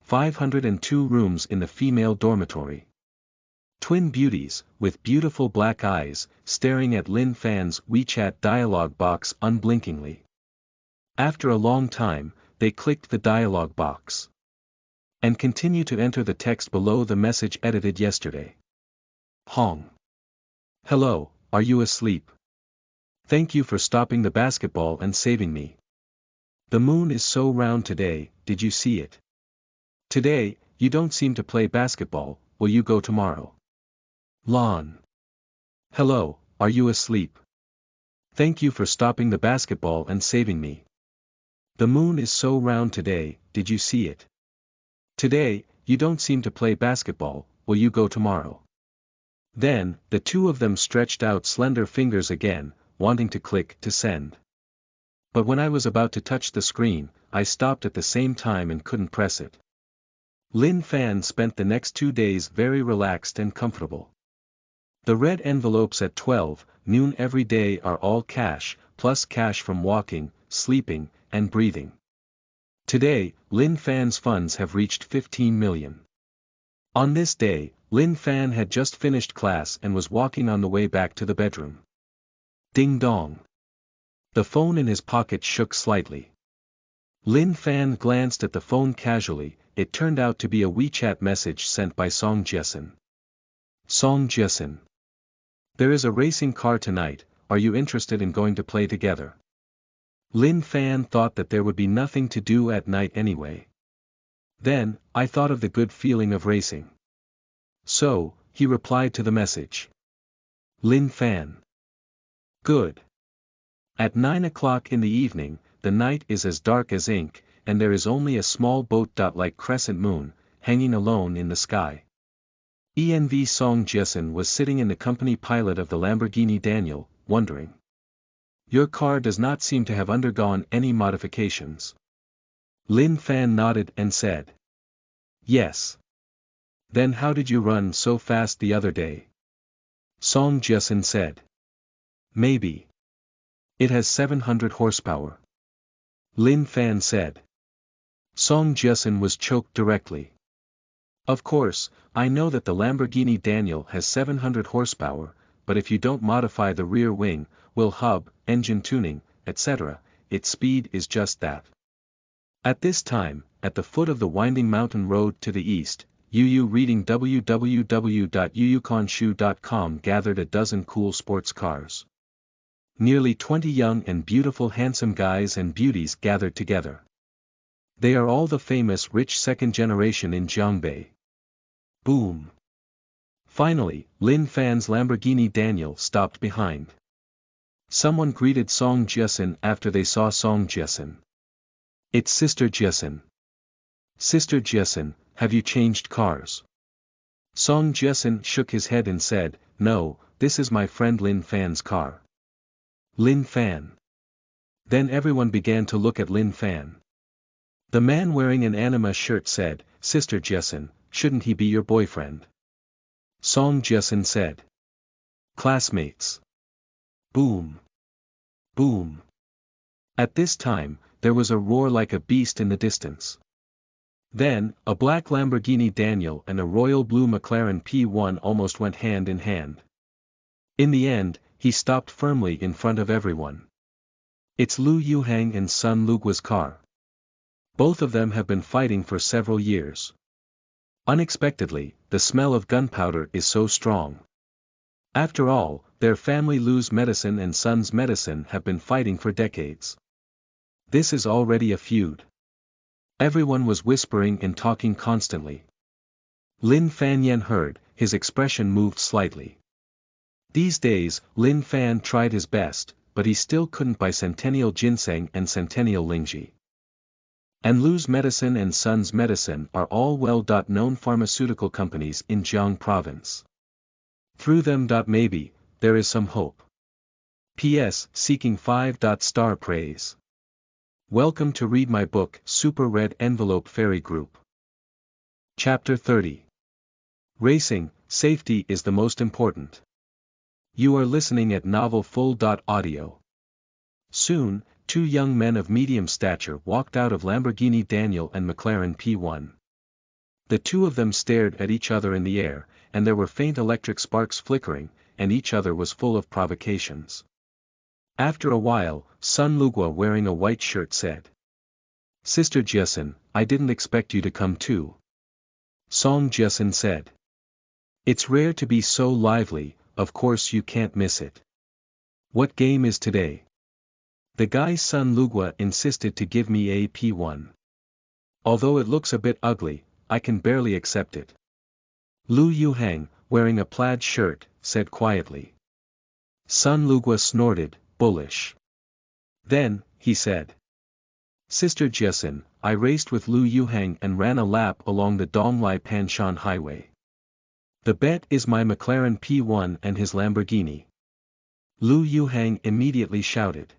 502 rooms in the female dormitory. Twin beauties, with beautiful black eyes, staring at Lin Fan's WeChat dialog box unblinkingly. After a long time, they clicked the dialog box. And continue to enter the text below the message edited yesterday. Hong. "Hello, are you asleep? Thank you for stopping the basketball and saving me. The moon is so round today, did you see it? Today, you don't seem to play basketball, will you go tomorrow? Lon. Hello, are you asleep? Thank you for stopping the basketball and saving me. The moon is so round today, did you see it? Today, you don't seem to play basketball, will you go tomorrow?" Then, the two of them stretched out slender fingers again, wanting to click to send. But when I was about to touch the screen, I stopped at the same time and couldn't press it. Lin Fan spent the next 2 days very relaxed and comfortable. The red envelopes at 12 noon every day are all cash, plus cash from walking, sleeping, and breathing. Today, Lin Fan's funds have reached 15 million. On this day, Lin Fan had just finished class and was walking on the way back to the bedroom. Ding dong. The phone in his pocket shook slightly. Lin Fan glanced at the phone casually. It turned out to be a WeChat message sent by Song Jesun. Song Jesun. There is a racing car tonight, are you interested in going to play together? Lin Fan thought that there would be nothing to do at night anyway. Then, I thought of the good feeling of racing. So, he replied to the message. Lin Fan. Good. At 9 o'clock in the evening, the night is as dark as ink, and there is only a small boat-like crescent moon, hanging alone in the sky. ENV Song Jesun was sitting in the company pilot of the Lamborghini Daniel, wondering. Your car does not seem to have undergone any modifications. Lin Fan nodded and said. Yes. Then how did you run so fast the other day? Song Jesun said. Maybe. It has 700 horsepower. Lin Fan said. Song Jesun was choked directly. Of course, I know that the Lamborghini Daniel has 700 horsepower, but if you don't modify the rear wing, wheel hub, engine tuning, etc., its speed is just that. At this time, at the foot of the winding mountain road to the east, UU reading www.uukonshu.com gathered a dozen cool sports cars. Nearly 20 young and beautiful handsome guys and beauties gathered together. They are all the famous rich second generation in Jiangbei. Boom. Finally, Lin Fan's Lamborghini Daniel stopped behind. Someone greeted Song Jiesin after they saw Song Jiesin. It's Sister Jiesin. Sister Jiesin, have you changed cars? Song Jiesin shook his head and said, no, this is my friend Lin Fan's car. Lin Fan. Then everyone began to look at Lin Fan. The man wearing an anima shirt said, Sister Jiesin, shouldn't he be your boyfriend? Song Jiesin said. Classmates. Boom. Boom. At this time, there was a roar like a beast in the distance. Then, a black Lamborghini Daniel and a royal blue McLaren P1 almost went hand in hand. In the end, he stopped firmly in front of everyone. It's Lu Yuhang and Sun Lugua's car. Both of them have been fighting for several years. Unexpectedly, the smell of gunpowder is so strong. After all, their family Lu's medicine and Sun's medicine have been fighting for decades. This is already a feud. Everyone was whispering and talking constantly. Lin Fan Yen heard, his expression moved slightly. These days, Lin Fan tried his best, but he still couldn't buy Centennial Ginseng and Centennial Lingji. And Lu's medicine and Sun's medicine are all well-known pharmaceutical companies in Jiang province. Through them maybe, there is some hope. P.S. Seeking 5-star praise. Welcome to read my book, Super Red Envelope Fairy Group. Chapter 30. Racing, safety is the most important. You are listening at novelfull.audio. Soon, two young men of medium stature walked out of Lamborghini Daniel and McLaren P1. The two of them stared at each other in the air, and there were faint electric sparks flickering, and each other was full of provocations. After a while, Sun Lugua wearing a white shirt said. Sister Jiesin, I didn't expect you to come too. Song Jiesin said. It's rare to be so lively, of course you can't miss it. What game is today? The guy Sun Lugua insisted to give me a P1. Although it looks a bit ugly, I can barely accept it. Lu Yuhang, wearing a plaid shirt, said quietly. Sun Lugua snorted, bullish. Then, he said. Sister Jiesin, I raced with Lu Yuhang and ran a lap along the Donglai Panshan Highway. The bet is my McLaren P1 and his Lamborghini. Lu Yuhang immediately shouted.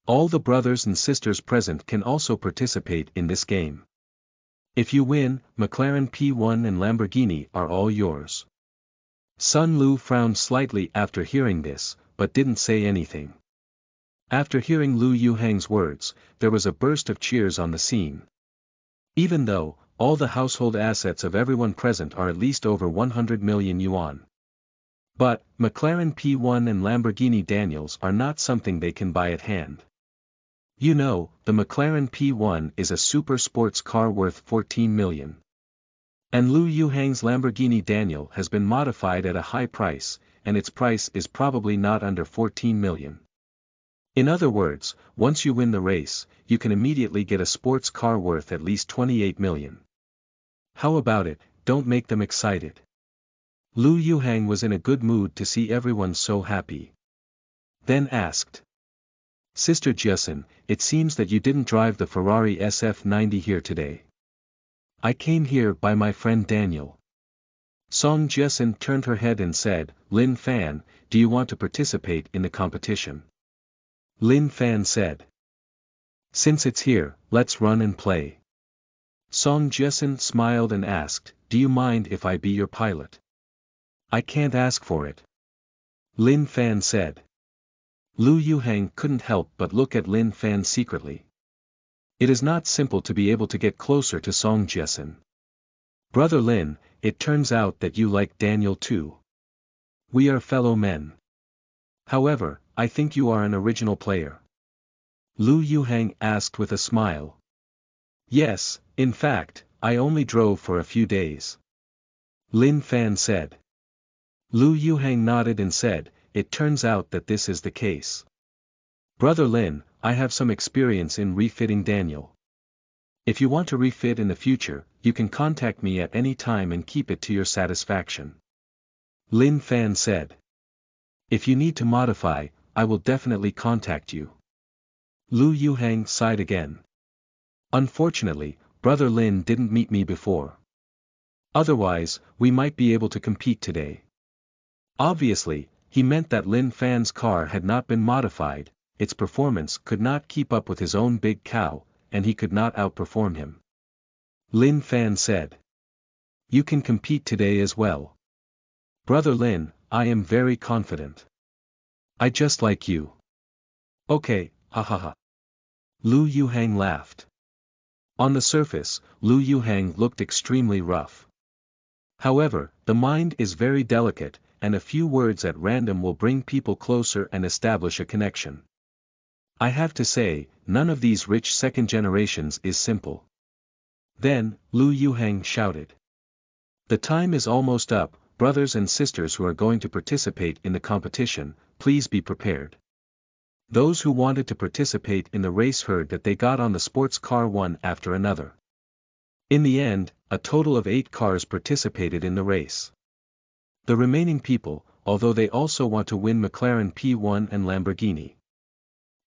All the brothers and sisters present can also participate in this game. If you win, McLaren P1 and Lamborghini are all yours. Sun Lu frowned slightly after hearing this, but didn't say anything. After hearing Lu Yuhang's words, there was a burst of cheers on the scene. Even though, all the household assets of everyone present are at least over 100 million yuan. But, McLaren P1 and Lamborghini Daniels are not something they can buy at hand. You know, the McLaren P1 is a super sports car worth 14 million. And Lu Yuhang's Lamborghini Daniel has been modified at a high price, and its price is probably not under 14 million. In other words, once you win the race, you can immediately get a sports car worth at least 28 million. How about it, don't make them excited. Lu Yuhang was in a good mood to see everyone so happy. Then asked. Sister Jiesin, it seems that you didn't drive the Ferrari SF90 here today. I came here by my friend Daniel. Song Jiesin turned her head and said, Lin Fan, do you want to participate in the competition? Lin Fan said. Since it's here, let's run and play. Song Jiesin smiled and asked, do you mind if I be your pilot? I can't ask for it. Lin Fan said. Lu Yuhang couldn't help but look at Lin Fan secretly. It is not simple to be able to get closer to Song Jiesin. Brother Lin, it turns out that you like Daniel too. We are fellow men. However, I think you are an original player. Lu Yuhang asked with a smile. Yes, in fact, I only drove for a few days. Lin Fan said. Lu Yuhang nodded and said, it turns out that this is the case. Brother Lin, I have some experience in refitting Daniel. If you want to refit in the future, you can contact me at any time and keep it to your satisfaction. Lin Fan said. If you need to modify, I will definitely contact you. Lu Yuhang sighed again. Unfortunately, Brother Lin didn't meet me before. Otherwise, we might be able to compete today. Obviously, he meant that Lin Fan's car had not been modified, its performance could not keep up with his own big cow, and he could not outperform him. Lin Fan said. You can compete today as well. Brother Lin, I am very confident. I just like you. Okay, hahaha. Lu Yuhang laughed. On the surface, Lu Yuhang looked extremely rough. However, the mind is very delicate, and a few words at random will bring people closer and establish a connection. I have to say, none of these rich second generations is simple. Then, Lu Yuhang shouted. The time is almost up, brothers and sisters who are going to participate in the competition, please be prepared. Those who wanted to participate in the race heard that they got on the sports car one after another. In the end, a total of 8 cars participated in the race. The remaining people, although they also want to win McLaren P1 and Lamborghini.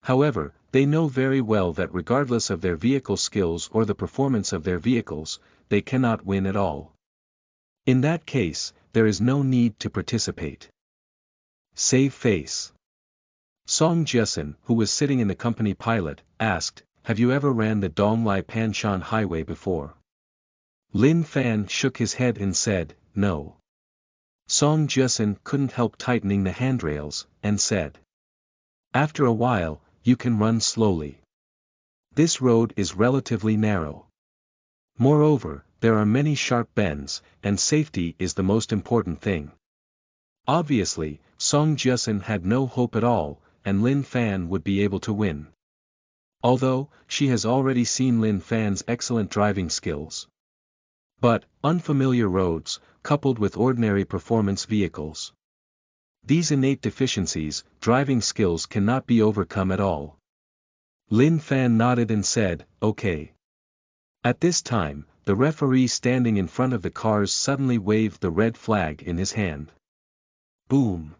However, they know very well that regardless of their vehicle skills or the performance of their vehicles, they cannot win at all. In that case, there is no need to participate. Save face. Song Jiasen, who was sitting in the company pilot, asked, have you ever ran the Donglai Panshan highway before? Lin Fan shook his head and said, no. Song Jiasen couldn't help tightening the handrails, and said. After a while, you can run slowly. This road is relatively narrow. Moreover, there are many sharp bends, and safety is the most important thing. Obviously, Song Jiasen had no hope at all, and Lin Fan would be able to win. Although, she has already seen Lin Fan's excellent driving skills. But, unfamiliar roads, coupled with ordinary performance vehicles. These innate deficiencies, driving skills cannot be overcome at all. Lin Fan nodded and said, okay. At this time, the referee standing in front of the cars suddenly waved the red flag in his hand. Boom!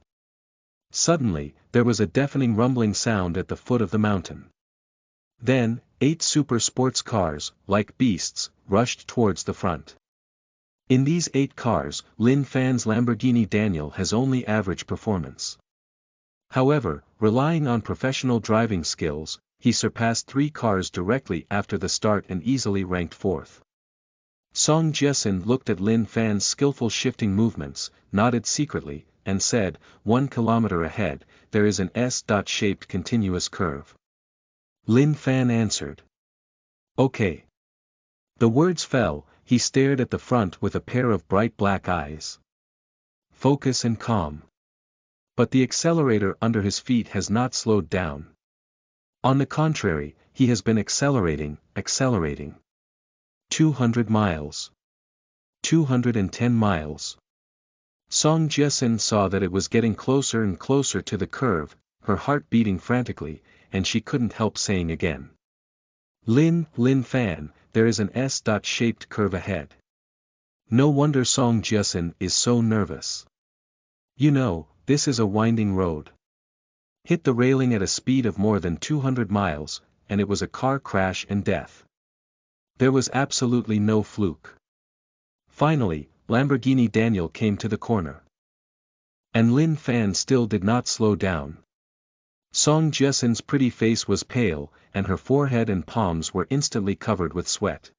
Suddenly, there was a deafening rumbling sound at the foot of the mountain. Then, 8 super sports cars, like beasts, rushed towards the front. In these 8 cars, Lin Fan's Lamborghini Daniel has only average performance. However, relying on professional driving skills, he surpassed 3 cars directly after the start and easily ranked 4th. Song Jiasen looked at Lin Fan's skillful shifting movements, nodded secretly, and said, 1 kilometer ahead, there is an S-shaped continuous curve. Lin Fan answered. Okay. The words fell, he stared at the front with a pair of bright black eyes. Focus and calm. But the accelerator under his feet has not slowed down. On the contrary, he has been accelerating. 200 miles. 210 miles. Song Jiasen saw that it was getting closer and closer to the curve, her heart beating frantically, and she couldn't help saying again. Lin Fan, there is an S-shaped curve ahead. No wonder Song Jiasen is so nervous. You know, this is a winding road. Hit the railing at a speed of more than 200 miles, and it was a car crash and death. There was absolutely no fluke. Finally, Lamborghini Daniel came to the corner. And Lin Fan still did not slow down. Song Jiasen's pretty face was pale, and her forehead and palms were instantly covered with sweat.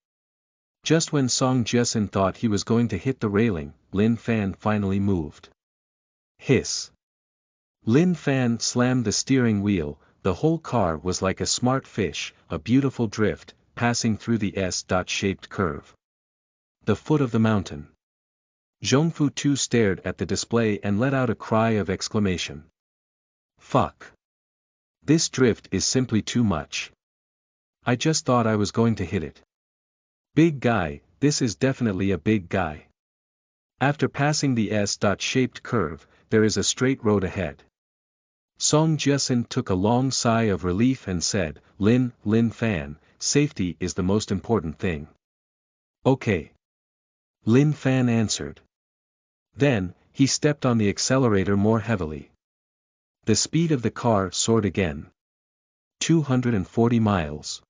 Just when Song Jiasen thought he was going to hit the railing, Lin Fan finally moved. Hiss. Lin Fan slammed the steering wheel, the whole car was like a smart fish, a beautiful drift, passing through the S-shaped curve. The foot of the mountain. Zhongfu too stared at the display and let out a cry of exclamation. Fuck. This drift is simply too much. I just thought I was going to hit it. Big guy, this is definitely a big guy. After passing the S-shaped curve, there is a straight road ahead. Song Jiasin took a long sigh of relief and said, Lin Fan, safety is the most important thing. Okay. Lin Fan answered. Then, he stepped on the accelerator more heavily. The speed of the car soared again. 240 miles.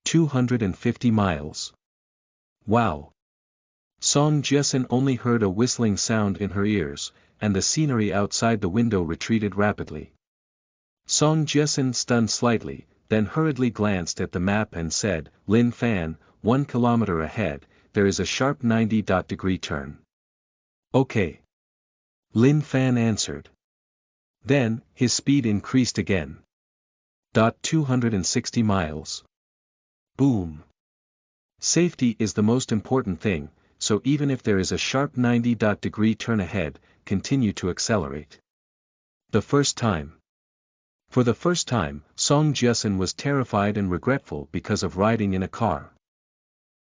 250 miles. Wow. Song Jiasin only heard a whistling sound in her ears, and the scenery outside the window retreated rapidly. Song Jiasin stunned slightly, then hurriedly glanced at the map and said, Lin Fan, 1 kilometer ahead, there is a sharp 90-degree turn. Okay. Lin Fan answered. Then, his speed increased again. 260 miles. Boom. Safety is the most important thing, so even if there is a sharp 90-degree turn ahead, continue to accelerate. The first time. For the first time, Song Jiasin was terrified and regretful because of riding in a car.